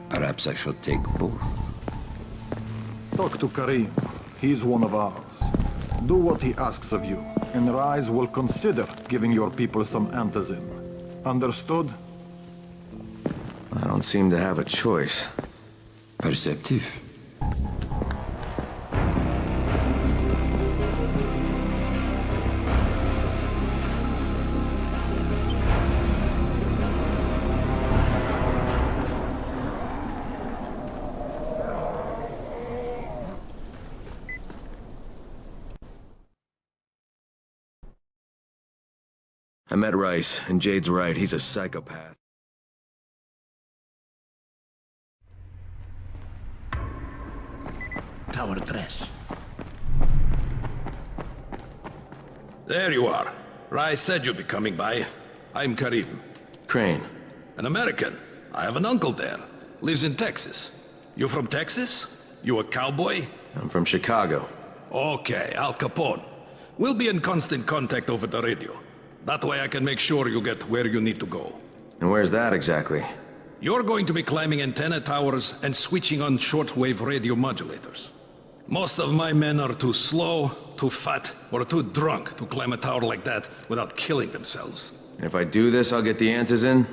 Perhaps I should take both. Talk to Karim. He's one of ours. Do what he asks of you, and Rais will consider giving your people some Antizin. Understood? I don't seem to have a choice. Perceptive. I met Rais, and Jade's right, he's a psychopath. Tower 3. There you are. Rais said you'd be coming by. I'm Karim. Crane. An American. I have an uncle there. Lives in Texas. You from Texas? You a cowboy? I'm from Chicago. Okay, Al Capone. We'll be in constant contact over the radio. That way I can make sure you get where you need to go. And where's that exactly? You're going to be climbing antenna towers and switching on shortwave radio modulators. Most of my men are too slow, too fat, or too drunk to climb a tower like that without killing themselves. And if I do this, I'll get the Antizin?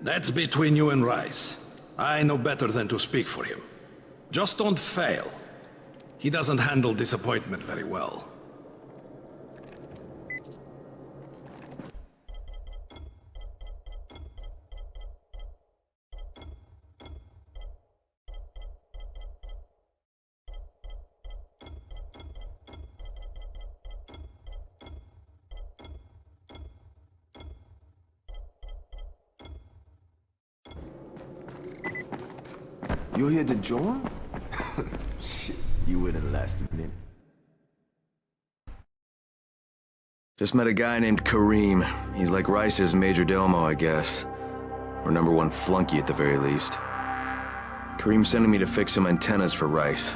That's between you and Rais. I know better than to speak for him. Just don't fail. He doesn't handle disappointment very well. You're here to join? Shit, you wouldn't last a minute. Just met a guy named Karim. He's like Rice's major domo, I guess. Or #1 flunky at the very least. Karim's sending me to fix some antennas for Rais.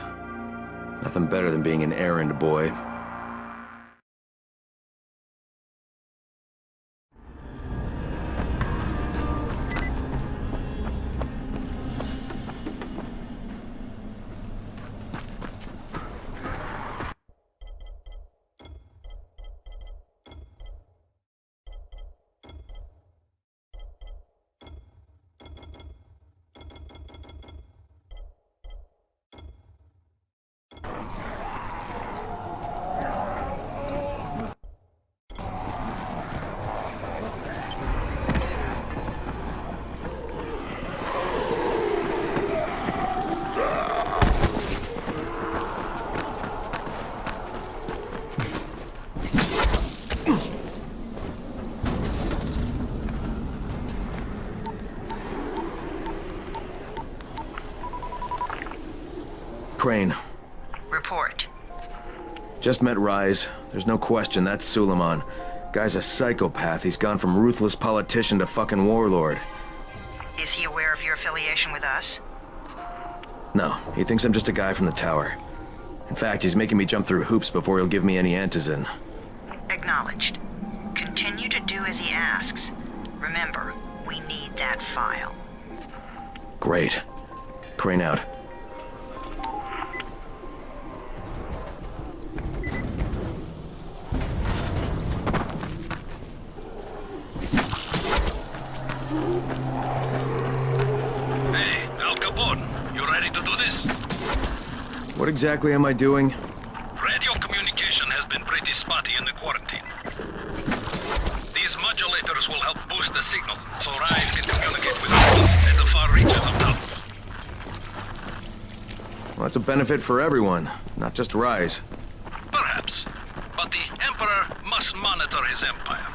Nothing better than being an errand boy. Crane. Report. Just met Rais. There's no question, that's Suleiman. Guy's a psychopath. He's gone from ruthless politician to fucking warlord. Is he aware of your affiliation with us? No, he thinks I'm just a guy from the tower. In fact, he's making me jump through hoops before he'll give me any Antizin. Acknowledged. Continue to do as he asks. Remember, we need that file. Great. Crane out. Hey, Al Capone, you ready to do this? What exactly am I doing? Radio communication has been pretty spotty in the quarantine. These modulators will help boost the signal, so Rais can communicate with us in the far reaches of town. Well, that's a benefit for everyone, not just Rais. Perhaps, but the Emperor must monitor his empire.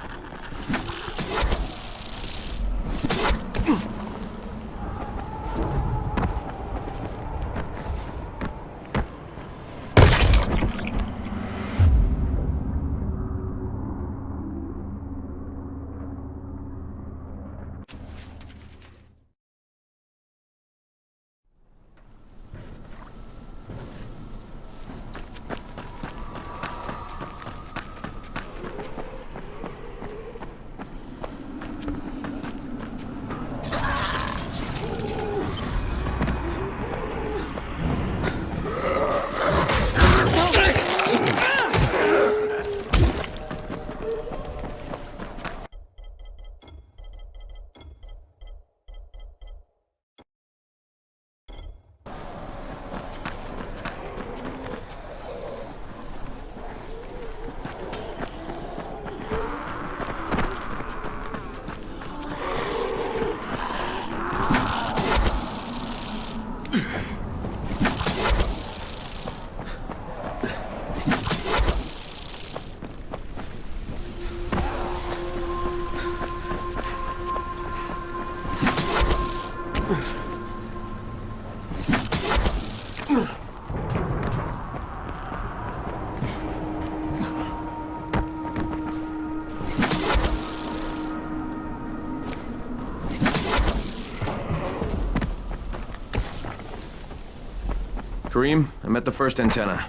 Kareem, I'm at the first antenna.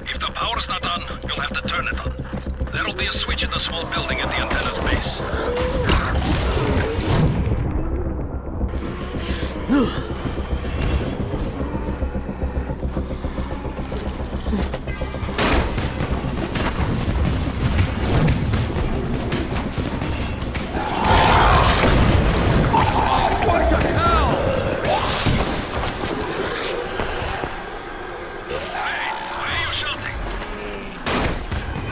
If the power's not on, you'll have to turn it on. There'll be a switch in the small building at the antenna's base.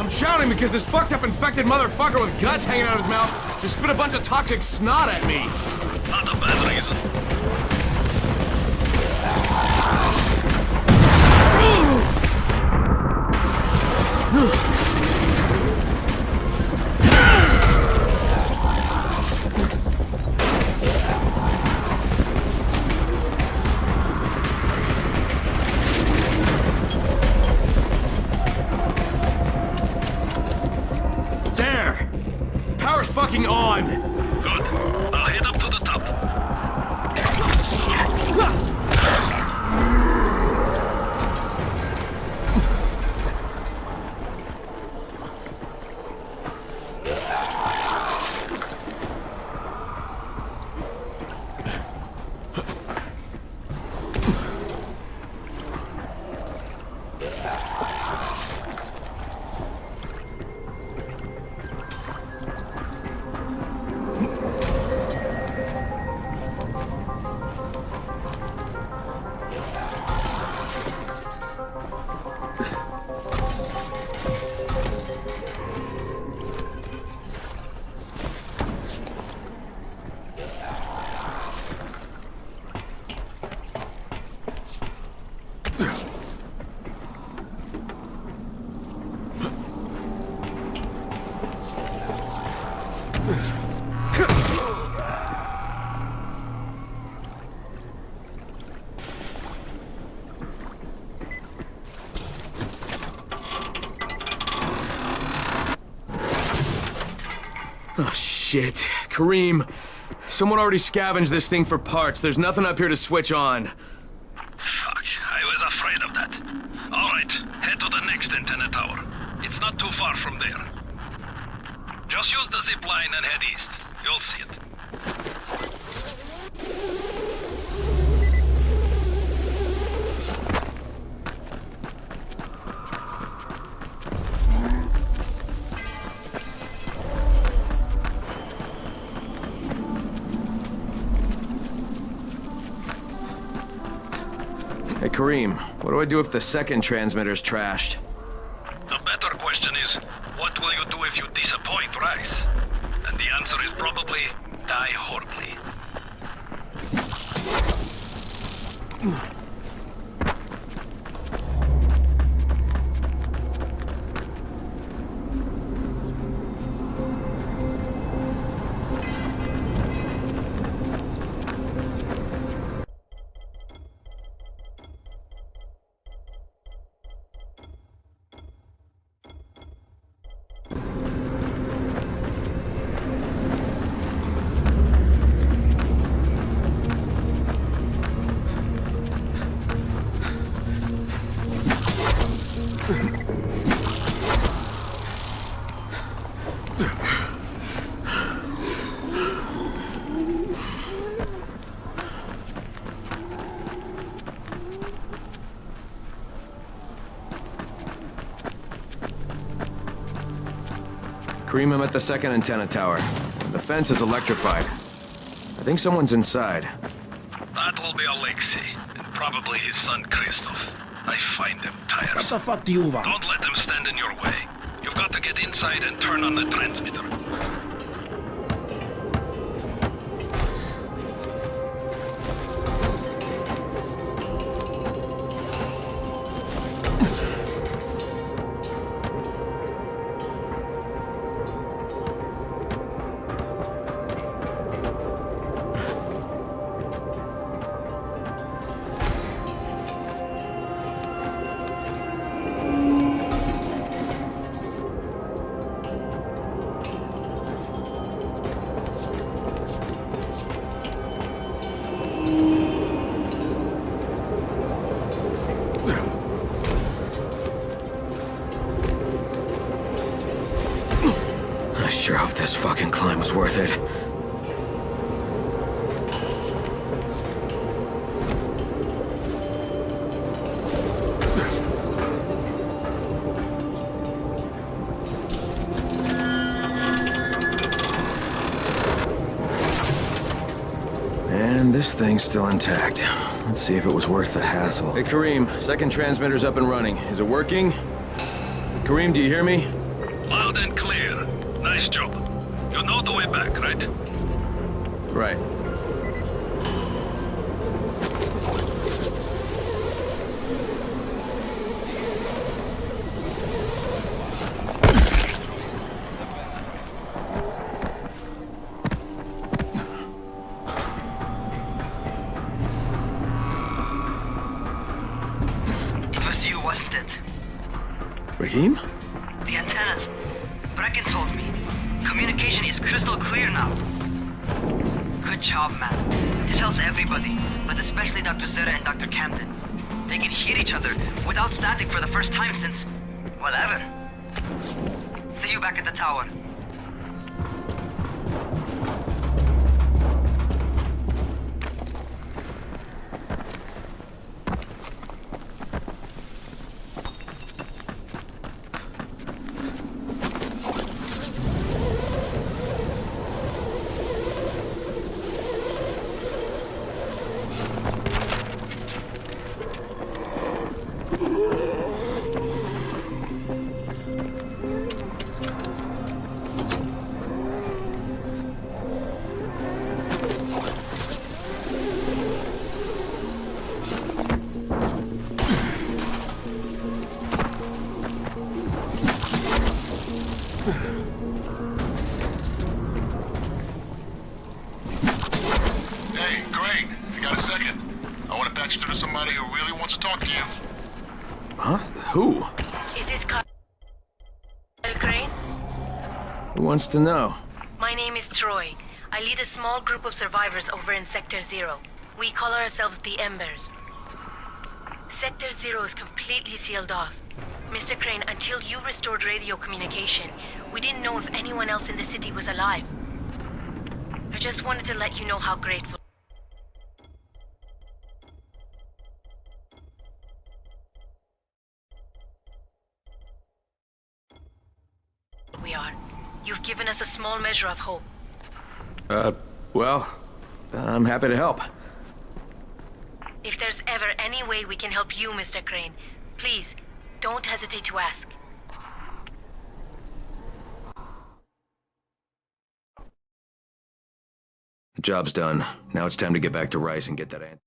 Shouting because this fucked up infected motherfucker with guts hanging out of his mouth just spit a bunch of toxic snot at me. Not a bad reason. Fucking on! Good. I'll head up to the top. Oh, shit. Kareem, someone already scavenged this thing for parts. There's nothing up here to switch on. Fuck, I was afraid of that. Alright, head to the next antenna tower. It's not too far from there. Just use the zip line and head east. You'll see it. Hey, Kareem, what do I do if the second transmitter's trashed? The better question is, what will you do if you disappoint Rais? And the answer is probably, die horribly. Kareem, I'm at the second antenna tower. The fence is electrified. I think someone's inside. That will be Alexei, and probably his son Christoph. I find them tiresome. What the fuck do you want? Don't let them stand in your way. You've got to get inside and turn on the transmitter. sure hope this fucking climb was worth it. And this thing's still intact. Let's see if it was worth the hassle. Hey, Kareem, second transmitter's up and running. Is it working? Kareem, do you hear me? Loud and clear. Nice job. You know the way back, right? Right. Rahim? The antennas. Brecken told me. Communication is crystal clear now. Good job, man. This helps everybody, but especially Dr. Zera and Dr. Camden. They can hear each other without static for the first time since, well, ever. See you back at the tower. Who? Is this Kyle Crane? Who wants to know? My name is Troy. I lead a small group of survivors over in Sector 0. We call ourselves the Embers. Sector 0 is completely sealed off. Mr. Crane, until you restored radio communication, we didn't know if anyone else in the city was alive. I just wanted to let you know how grateful we are. You've given us a small measure of hope. Well, I'm happy to help. If there's ever any way we can help you, Mr. Crane, please, don't hesitate to ask. The job's done. Now it's time to get back to Rais and get that answer.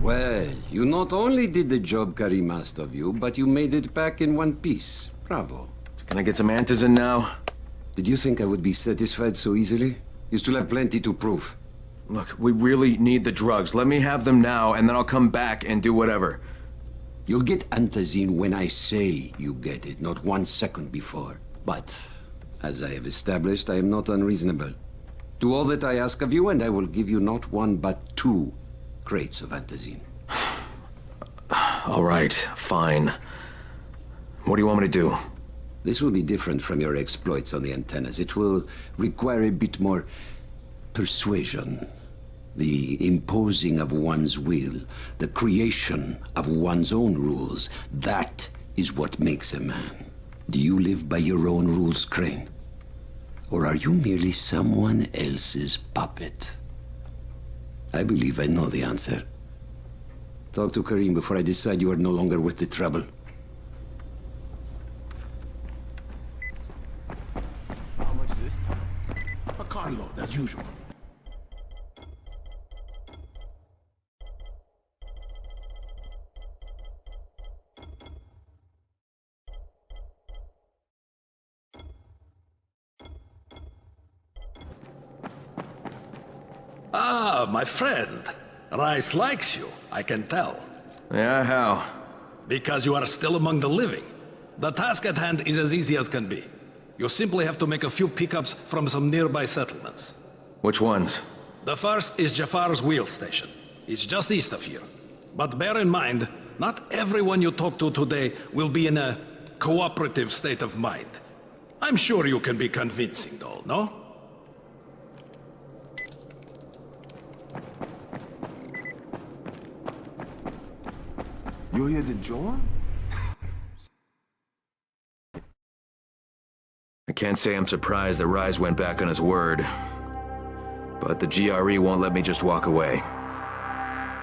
Well, you not only did the job Karim asked of you, but you made it back in one piece. Bravo. Can I get some answers in now? Did you think I would be satisfied so easily? You still have plenty to prove. Look, we really need the drugs. Let me have them now, and then I'll come back and do whatever. You'll get antazine when I say you get it, not 1 second before. But, as I have established, I am not unreasonable. Do all that I ask of you, and I will give you not 1 but 2 crates of antazine. All right, fine. What do you want me to do? This will be different from your exploits on the antennas. It will require a bit more persuasion. The imposing of one's will, the creation of one's own rules. That is what makes a man. Do you live by your own rules, Crane? Or are you merely someone else's puppet? I believe I know the answer. Talk to Karim before I decide you are no longer worth the trouble. How much this time? A carload, as usual. Ah, my friend. Rais likes you, I can tell. Yeah, how? Because you are still among the living. The task at hand is as easy as can be. You simply have to make a few pickups from some nearby settlements. Which ones? The first is Jafar's wheel station. It's just east of here. But bear in mind, not everyone you talk to today will be in a cooperative state of mind. I'm sure you can be convincing, though, no? You're here to join? I can't say I'm surprised that Rais went back on his word. But the GRE won't let me just walk away.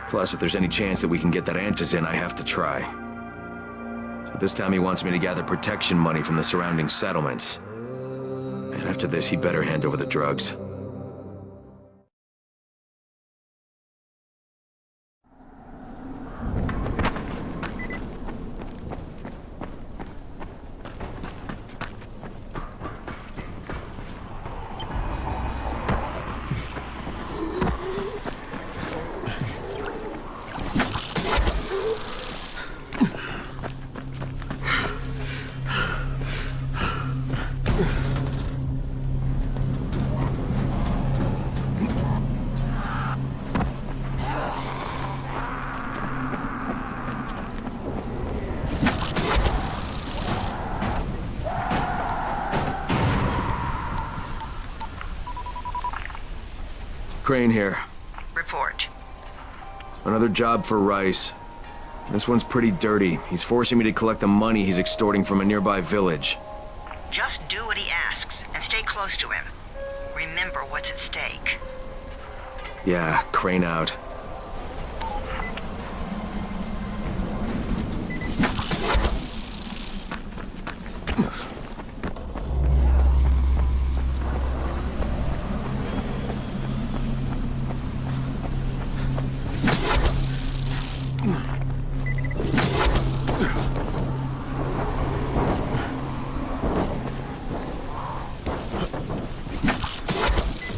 Plus, if there's any chance that we can get that Antizin, I have to try. So this time he wants me to gather protection money from the surrounding settlements. And after this, he better hand over the drugs. Crane here. Report. Another job for Rais. This one's pretty dirty. He's forcing me to collect the money he's extorting from a nearby village. Just do what he asks, and stay close to him. Remember what's at stake. Yeah, Crane out.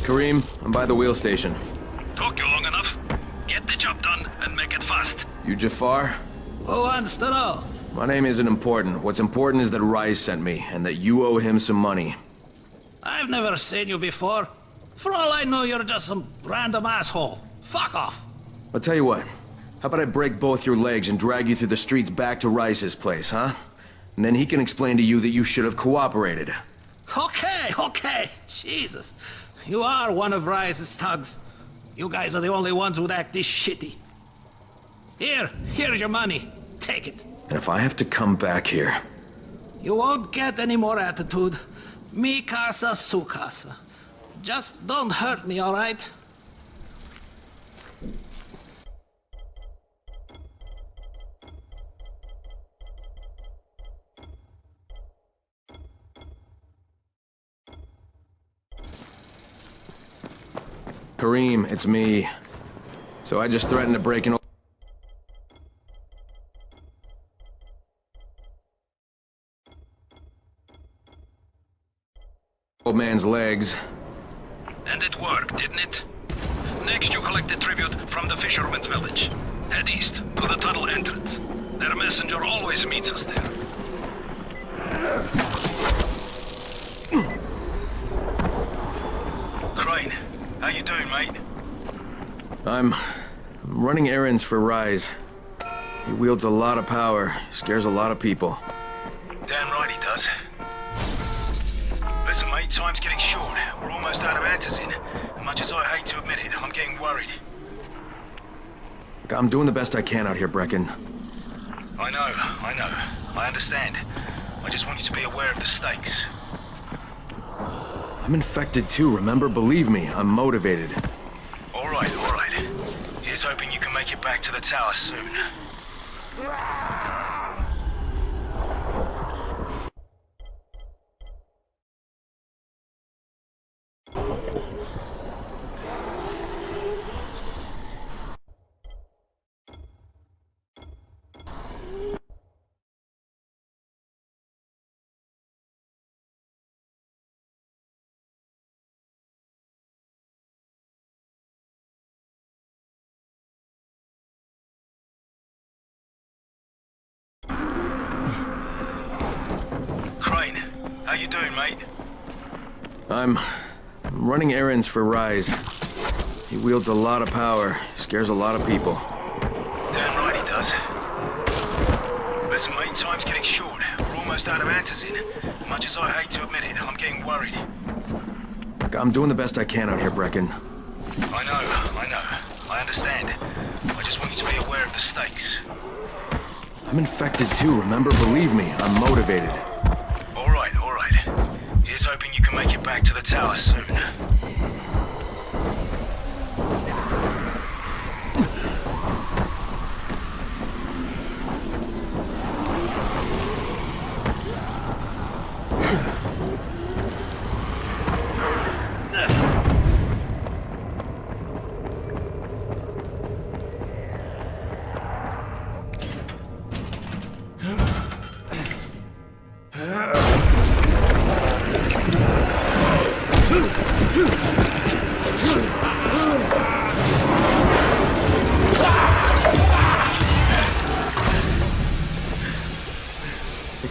Kareem, I'm by the wheel station. Took you long enough. Get the job done and make it fast. You Jafar? Who wants to know? My name isn't important. What's important is that Rais sent me, and that you owe him some money. I've never seen you before. For all I know, you're just some random asshole. Fuck off. I'll tell you what. How about I break both your legs and drag you through the streets back to Rais's place, huh? And then he can explain to you that you should have cooperated. Okay. Jesus. You are one of Rais's thugs. You guys are the only ones who'd act this shitty. Here's your money. Take it. And if I have to come back here... You won't get any more attitude. Mi casa, su casa. Just don't hurt me, all right? Kareem, it's me. So I just threatened to break an old man's legs. And it worked, didn't it? Next you collect the tribute from the fisherman's village. Head east to the tunnel entrance. Their messenger always meets us there. Crane, how you doing, mate? I'm running errands for Rais. He wields a lot of power, scares a lot of people. Damn right he does. Listen, mate, time's getting short. We're almost out of Antizin. And much as I hate to admit it, I'm getting worried. I'm doing the best I can out here, Brecken. I know. I understand. I just want you to be aware of the stakes. I'm infected too, remember? Believe me, I'm motivated. All right. Here's hoping you can make it back to the tower soon. Crane, how you doing, mate? I'm running errands for Rais. He wields a lot of power, scares a lot of people. Damn right he does. Listen, mate, time's getting short. We're almost out of antizin. Much as I hate to admit it, I'm getting worried. I'm doing the best I can out here, Brecken. I know. I understand. I just want you to be aware of the stakes. I'm infected too, remember? Believe me, I'm motivated. All right. Here's hoping you can make it back to the tower soon.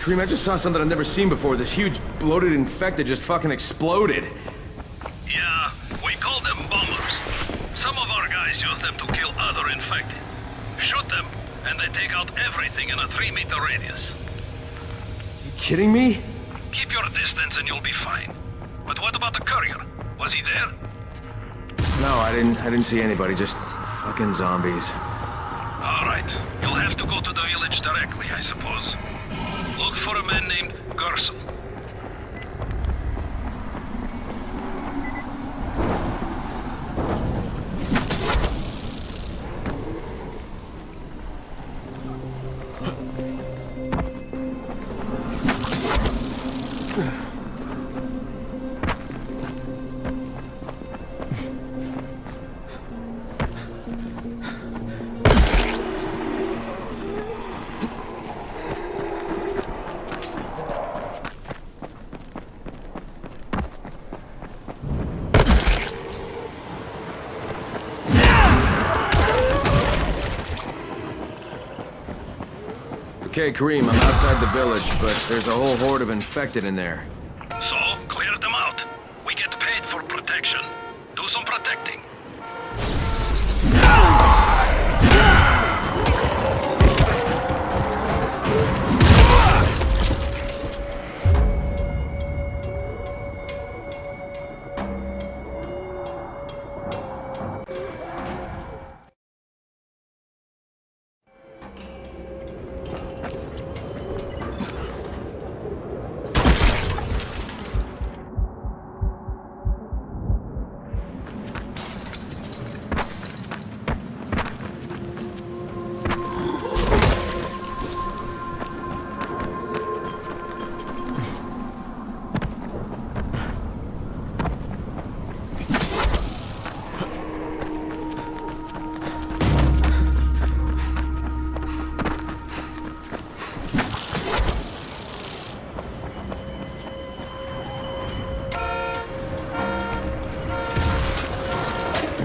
Kareem, I just saw something I've never seen before. This huge, bloated infected just fucking exploded. Yeah, we call them bombers. Some of our guys use them to kill other infected. Shoot them, and they take out everything in a 3-meter radius. You kidding me? Keep your distance and you'll be fine. But what about the courier? Was he there? No, I didn't see anybody, just fucking zombies. All right, you'll have to go to the village directly, I suppose. Look for a man named Gersel. Okay, Kareem, I'm outside the village, but there's a whole horde of infected in there. So, clear them out. We get paid for protection. Do some protecting.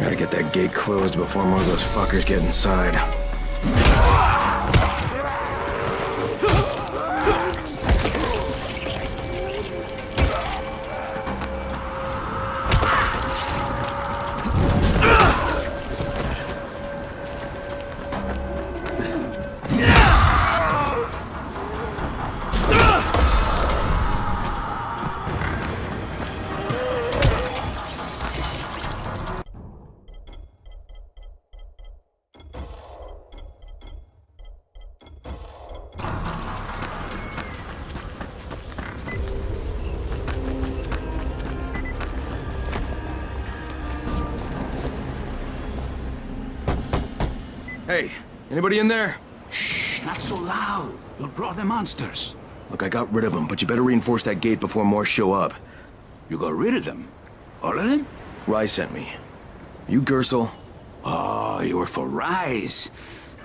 Gotta get that gate closed before more of those fuckers get inside. Hey, anybody in there? Shh, not so loud. You'll draw the monsters. Look, I got rid of them, but you better reinforce that gate before more show up. You got rid of them? All of them? Rais sent me. You Gersel? Oh, you were for Rais.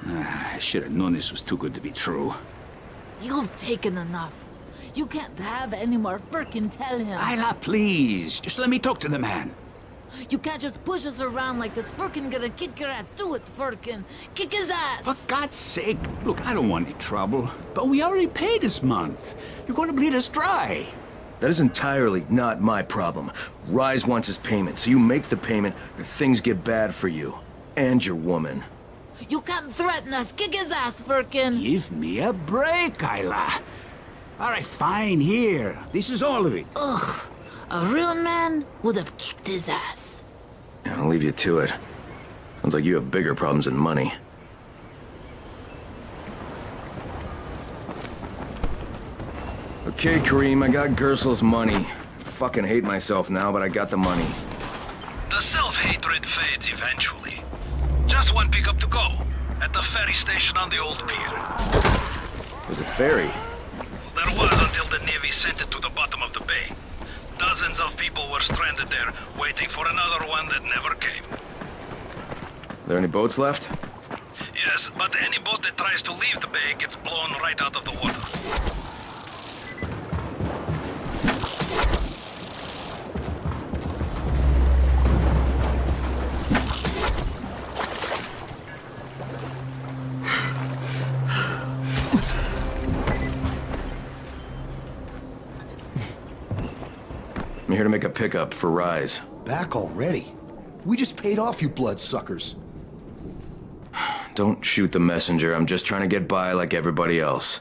I should have known this was too good to be true. You've taken enough. You can't have any more. Frickin' tell him. Isla, please. Just let me talk to the man. You can't just push us around like this. Frickin' gonna kick your ass. Do it, Frickin'. Kick his ass. For God's sake. Look, I don't want any trouble. But we already paid this month. You're gonna bleed us dry. That is entirely not my problem. Rais wants his payment, so you make the payment or things get bad for you. And your woman. You can't threaten us. Kick his ass, Firkin. Give me a break, Ayla. All right, fine, here. This is all of it. Ugh. A real man would have kicked his ass. I'll leave you to it. Sounds like you have bigger problems than money. Okay, Kareem, I got Gersel's money. I fucking hate myself now, but I got the money. The self-hatred fades eventually. Just one pickup to go. At the ferry station on the old pier. Was it ferry? There was until the Navy sent it to the bottom of the bay. Dozens of people were stranded there, waiting for another one that never came. Are there any boats left? Yes, but any boat that tries to leave the bay gets blown right out of the water. I'm here to make a pickup for Rais. Back already? We just paid off, you bloodsuckers. Don't shoot the messenger. I'm just trying to get by like everybody else.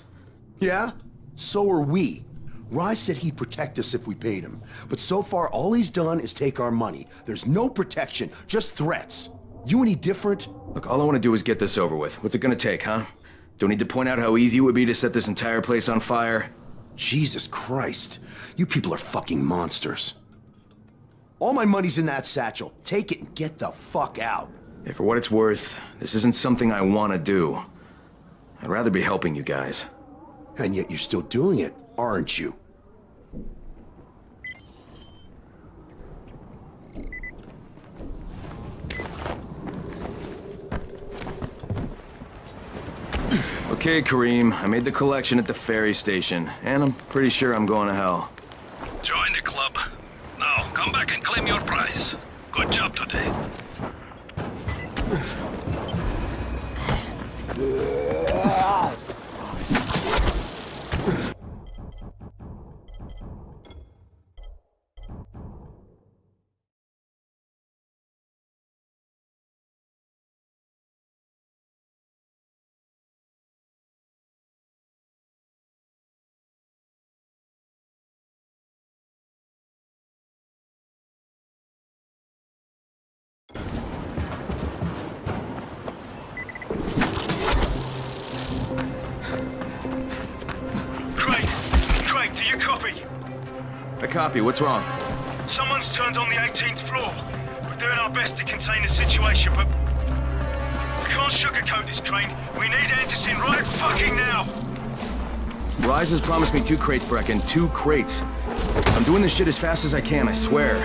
Yeah? So are we. Rais said he'd protect us if we paid him. But so far, all he's done is take our money. There's no protection, just threats. You any different? Look, all I want to do is get this over with. What's it gonna take, huh? Don't need to point out how easy it would be to set this entire place on fire? Jesus Christ. You people are fucking monsters. All my money's in that satchel. Take it and get the fuck out. Hey, for what it's worth, this isn't something I want to do. I'd rather be helping you guys. And yet you're still doing it, aren't you? Okay, Kareem, I made the collection at the ferry station, and I'm pretty sure I'm going to hell. Join the club. Now, come back and claim your prize. Good job today. Craig, do you copy? I copy. What's wrong? Someone's turned on the 18th floor. We're doing our best to contain the situation, but we can't sugarcoat this, Crane. We need Anderson right fucking now. Rais has promised me 2 crates, Brecken. 2 crates. I'm doing this shit as fast as I can, I swear.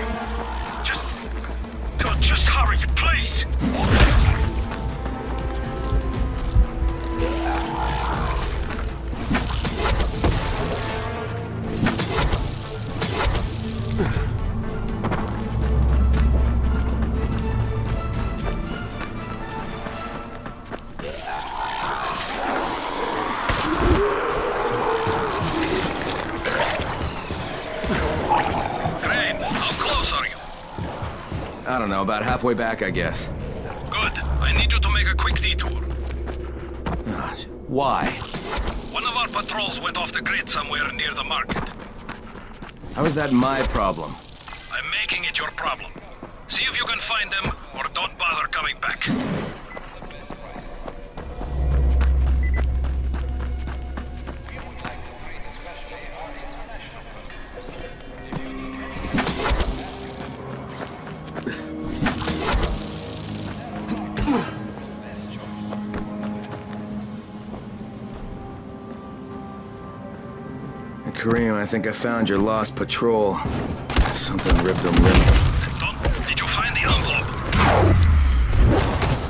God, just hurry, please. I don't know, about halfway back, I guess. Good. I need you to make a quick detour. Why? One of our patrols went off the grid somewhere near the market. How is that my problem? I'm making it your problem. See if you can find them, or don't bother coming back. Kareem, I think I found your lost patrol. Something ripped a limb. Did you find the envelope?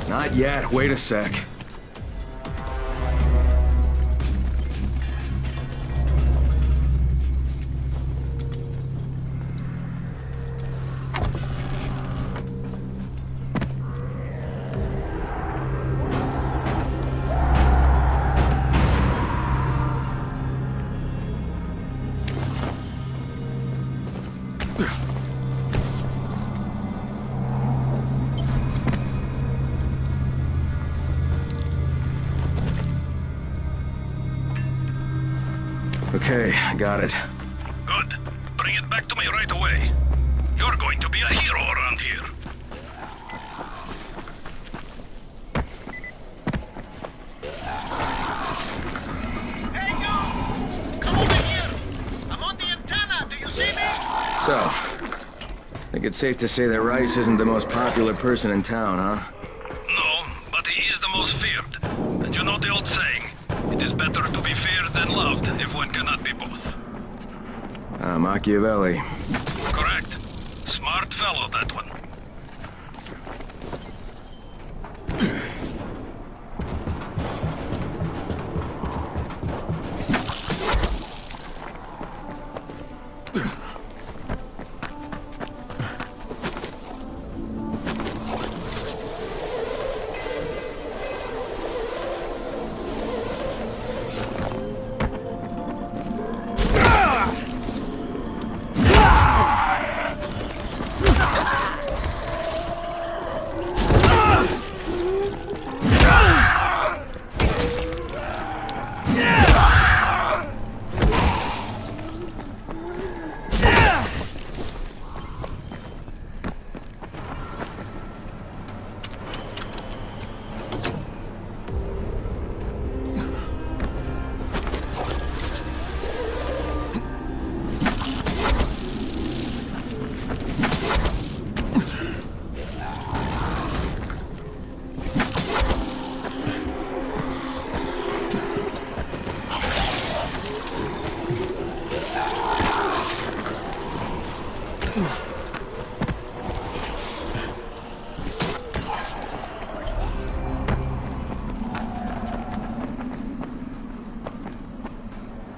Not yet. Wait a sec. Okay, I got it. Good. Bring it back to me right away. You're going to be a hero around here. Hey, you! Come over here! I'm on the antenna, do you see me? So, I think it's safe to say that Rais isn't the most popular person in town, huh? No, but he is the most feared. And you know the old saying, it is better to be feared than loved if one cannot be both. Machiavelli. Correct. Smart fellow, that one.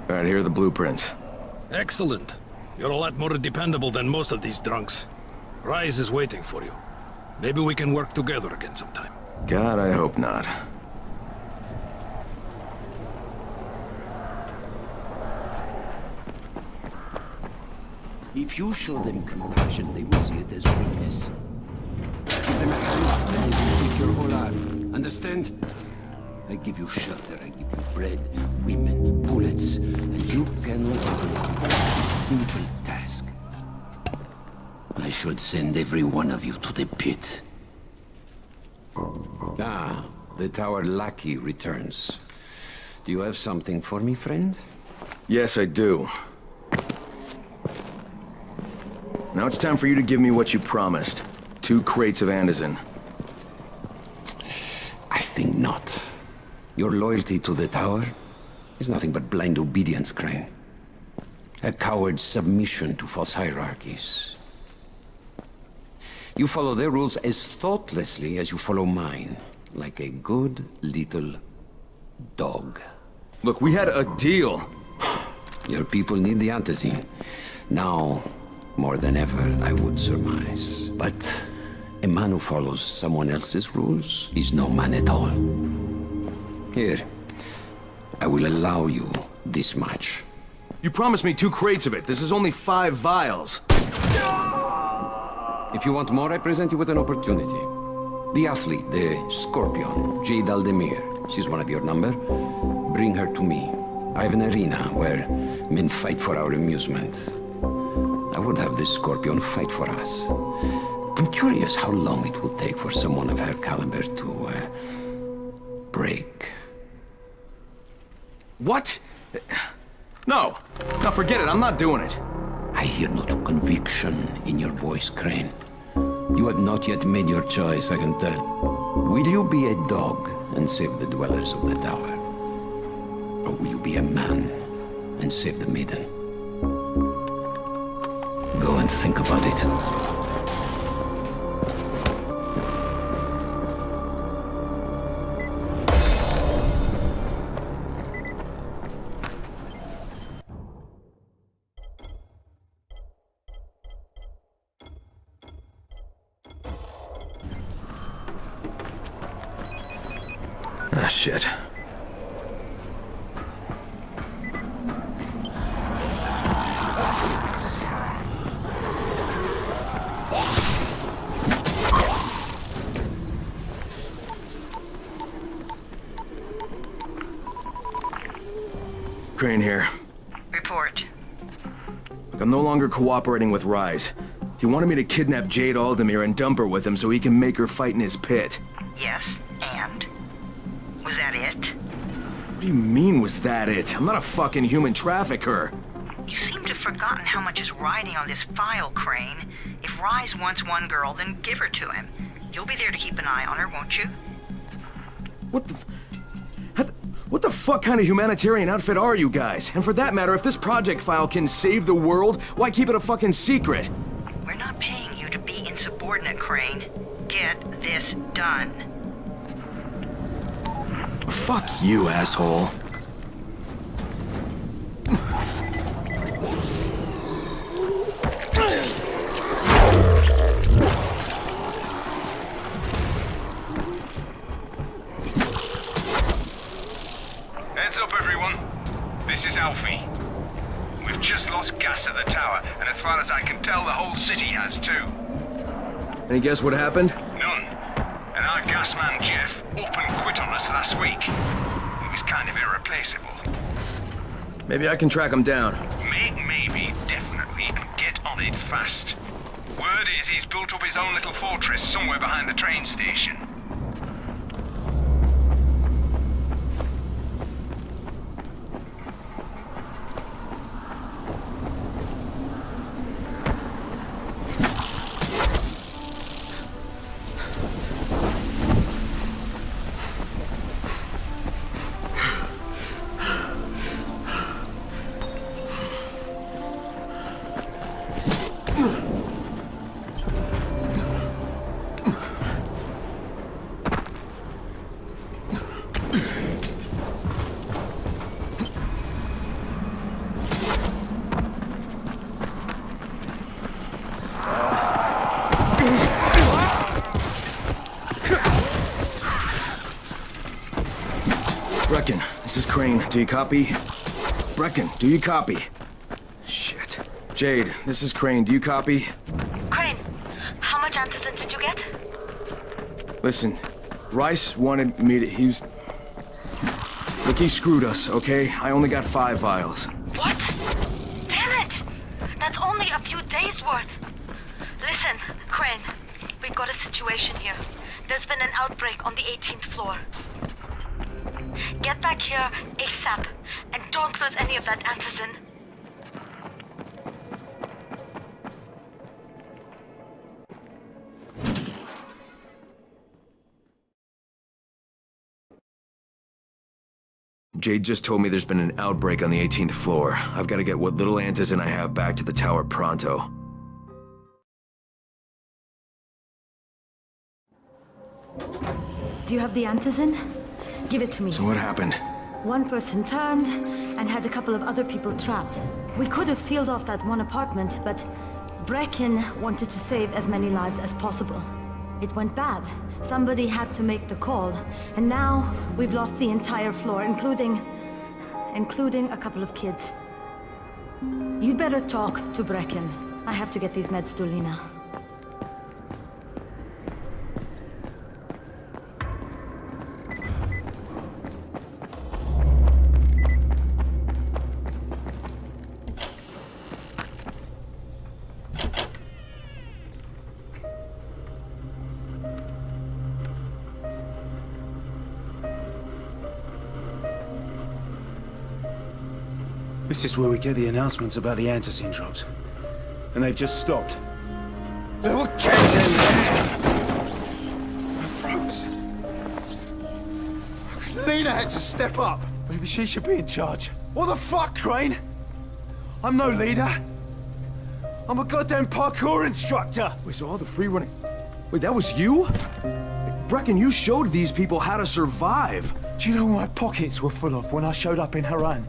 Alright, here are the blueprints. Excellent. You're a lot more dependable than most of these drunks. Rais is waiting for you. Maybe we can work together again sometime. God, I hope not. If you show them compassion, they will see it as weakness. Give them a hand, and they will take your whole arm. Understand? I give you shelter, I give you bread, women, bullets, and you can overcome a simple task. I should send every one of you to the pit. Ah, the tower lackey returns. Do you have something for me, friend? Yes, I do. Now it's time for you to give me what you promised. 2 crates of Anderson. I think not. Your loyalty to the tower is nothing but blind obedience, Crane. A coward's submission to false hierarchies. You follow their rules as thoughtlessly as you follow mine. Like a good little dog. Look, we had a deal. Your people need the antizin. Now, more than ever, I would surmise. But a man who follows someone else's rules is no man at all. Here, I will allow you this much. You promised me 2 crates of it. This is only 5 vials. If you want more, I present you with an opportunity. The athlete, the Scorpion, Jade Aldemir. She's one of your number. Bring her to me. I have an arena where men fight for our amusement. I would have this Scorpion fight for us. I'm curious how long it will take for someone of her caliber to, break. What? No. No, forget it. I'm not doing it. I hear no true conviction in your voice, Crane. You have not yet made your choice, I can tell. Will you be a dog and save the dwellers of the tower? Or will you be a man and save the maiden? Go and think about it. Ah, shit. Crane here. report. Look, I'm no longer cooperating with Rais. He wanted me to kidnap Jade Aldemir and dump her with him so he can make her fight in his pit. Yes, and? Was that it? What do you mean, was that it? I'm not a fucking human trafficker. You seem to have forgotten how much is riding on this file, Crane. If Rais wants one girl, then give her to him. You'll be there to keep an eye on her, won't you? What the fuck kind of humanitarian outfit are you guys? And for that matter, if this project file can save the world, why keep it a fucking secret? We're not paying you to be insubordinate, Crane. Get this done. Fuck you, asshole. Heads up, everyone. This is Alfie. We've just lost gas at the tower, and as far as I can tell, the whole city has too. Any guess what happened? None. And our gas man, Jeff, up and quit on us last week. He was kind of irreplaceable. Maybe I can track him down. Maybe, definitely, and get on it fast. Word is he's built up his own little fortress somewhere behind the train station. Brecken, this is Crane. Do you copy? Brecken, do you copy? Shit. Jade, this is Crane. Do you copy? Crane, how much antizin did you get? Listen, Rais wanted me to... Look, he screwed us, okay? I only got 5 vials. What? Damn it! That's only a few days' worth. Listen, Crane, we've got a situation here. There's been an outbreak on the 18th floor. Get back here ASAP, and don't lose any of that antizin. Jade just told me there's been an outbreak on the 18th floor. I've got to get what little antizin I have back to the tower pronto. Do you have the antizin? Give it to me. So what happened? One person turned and had a couple of other people trapped. We could have sealed off that one apartment, but Brecken wanted to save as many lives as possible. It went bad. Somebody had to make the call, and now we've lost the entire floor, including a couple of kids. You'd better talk to Brecken. I have to get these meds to Lena. This is where we get the announcements about the antizin drops. And they've just stopped. There were kids in there! I froze. Lena had to step up. Maybe she should be in charge. What the fuck, Crane? I'm no leader. I'm a goddamn parkour instructor. Wait, so all the free running... Wait, that was you? Brecken, you showed these people how to survive. Do you know what my pockets were full of when I showed up in Haran?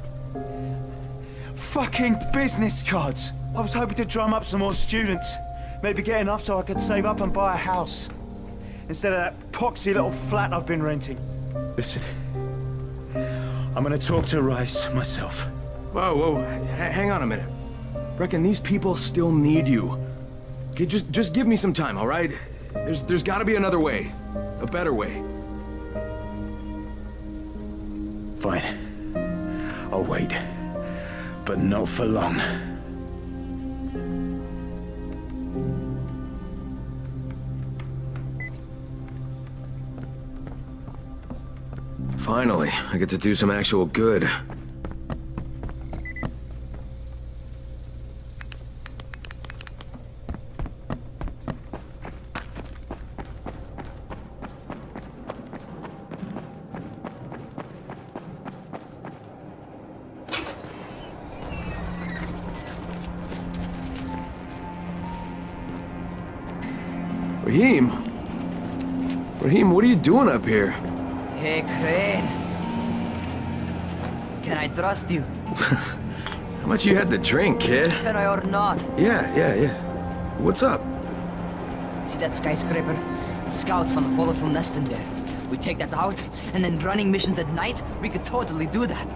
Fucking business cards. I was hoping to drum up some more students. Maybe get enough so I could save up and buy a house. Instead of that poxy little flat I've been renting. Listen, I'm gonna talk to Rais myself. Whoa, hang on a minute. Brecken, these people still need you. Okay, just give me some time, all right? There's gotta be another way. A better way. Fine. I'll wait. but not for long. Finally, I get to do some actual good. Raheem? Raheem, what are you doing up here? Hey, Crane. Can I trust you? How much you had to drink, kid? Can I or not? Yeah. What's up? See that skyscraper? Scouts found a volatile nest in there. We take that out, and then running missions at night, we could totally do that.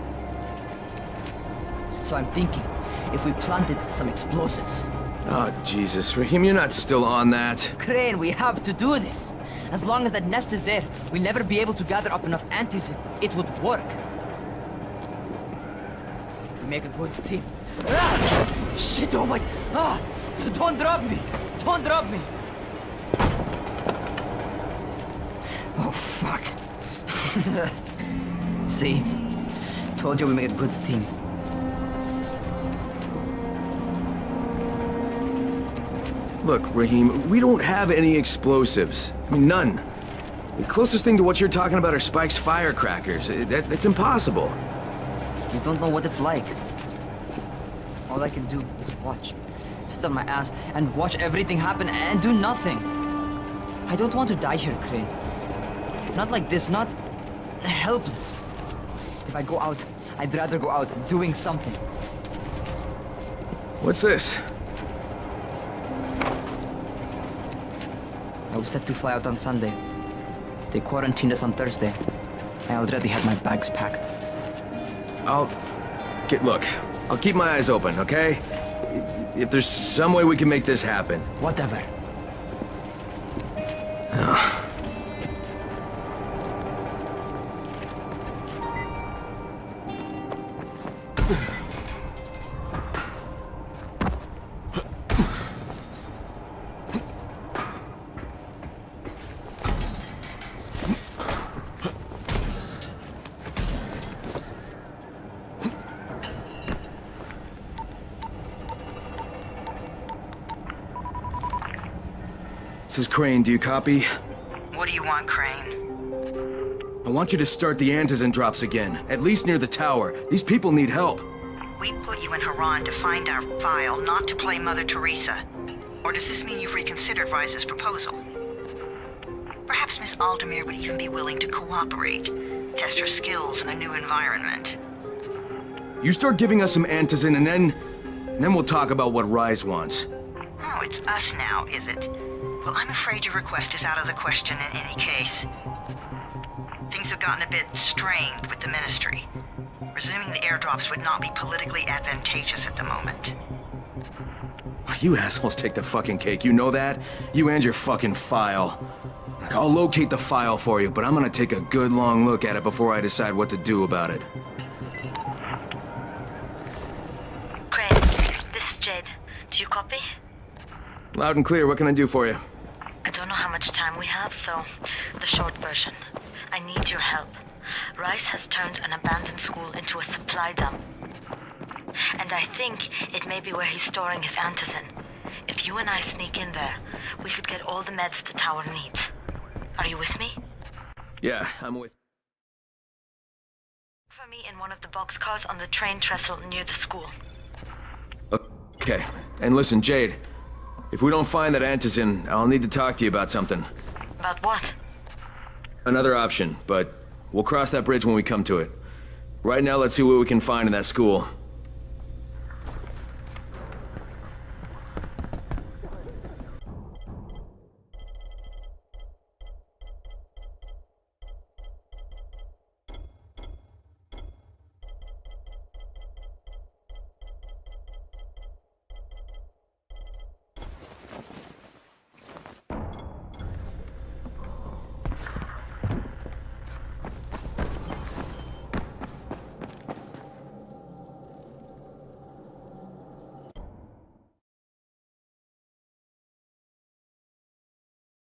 So I'm thinking, if we planted some explosives. Oh, Jesus. Raheem, you're not still on that. Crane, we have to do this. As long as that nest is there, we'll never be able to gather up enough antis. It would work. We make a good team. Ah! Shit, oh my... Ah! Don't drop me! Don't drop me! Oh, fuck. See? Told you we make a good team. Look, Raheem, we don't have any explosives. I mean, none. The closest thing to what you're talking about are Spike's firecrackers. That's impossible. You don't know what it's like. All I can do is watch. Sit on my ass and watch everything happen and do nothing. I don't want to die here, Crane. Not like this, not helpless. If I go out, I'd rather go out doing something. What's this? I was set to fly out on Sunday. They quarantined us on Thursday. I already had my bags packed. Look, I'll keep my eyes open, okay? If there's some way we can make this happen. Whatever. This is Crane, do you copy? What do you want, Crane? I want you to start the antizin drops again, at least near the tower. These people need help. We put you in Haran to find our file, not to play Mother Teresa. Or does this mean you've reconsidered Rice's proposal? Perhaps Miss Aldemir would even be willing to cooperate, test her skills in a new environment. You start giving us some antizin and then we'll talk about what Rais wants. Oh, it's us now, is it? Well, I'm afraid your request is out of the question in any case. Things have gotten a bit strained with the Ministry. Resuming the airdrops would not be politically advantageous at the moment. You assholes take the fucking cake, you know that? You and your fucking file. I'll locate the file for you, but I'm gonna take a good long look at it before I decide what to do about it. Crane, this is Jade. Do you copy? Loud and clear, what can I do for you? I don't know how much time we have, so the short version. I need your help. Rais has turned an abandoned school into a supply dump. And I think it may be where he's storing his antizin. If you and I sneak in there, we could get all the meds the tower needs. Are you with me? Yeah, I'm with... For me in one of the boxcars on the train trestle near the school. Okay, and listen, Jade. If we don't find that antizin, I'll need to talk to you about something. About what? Another option, but we'll cross that bridge when we come to it. Right now, let's see what we can find in that school.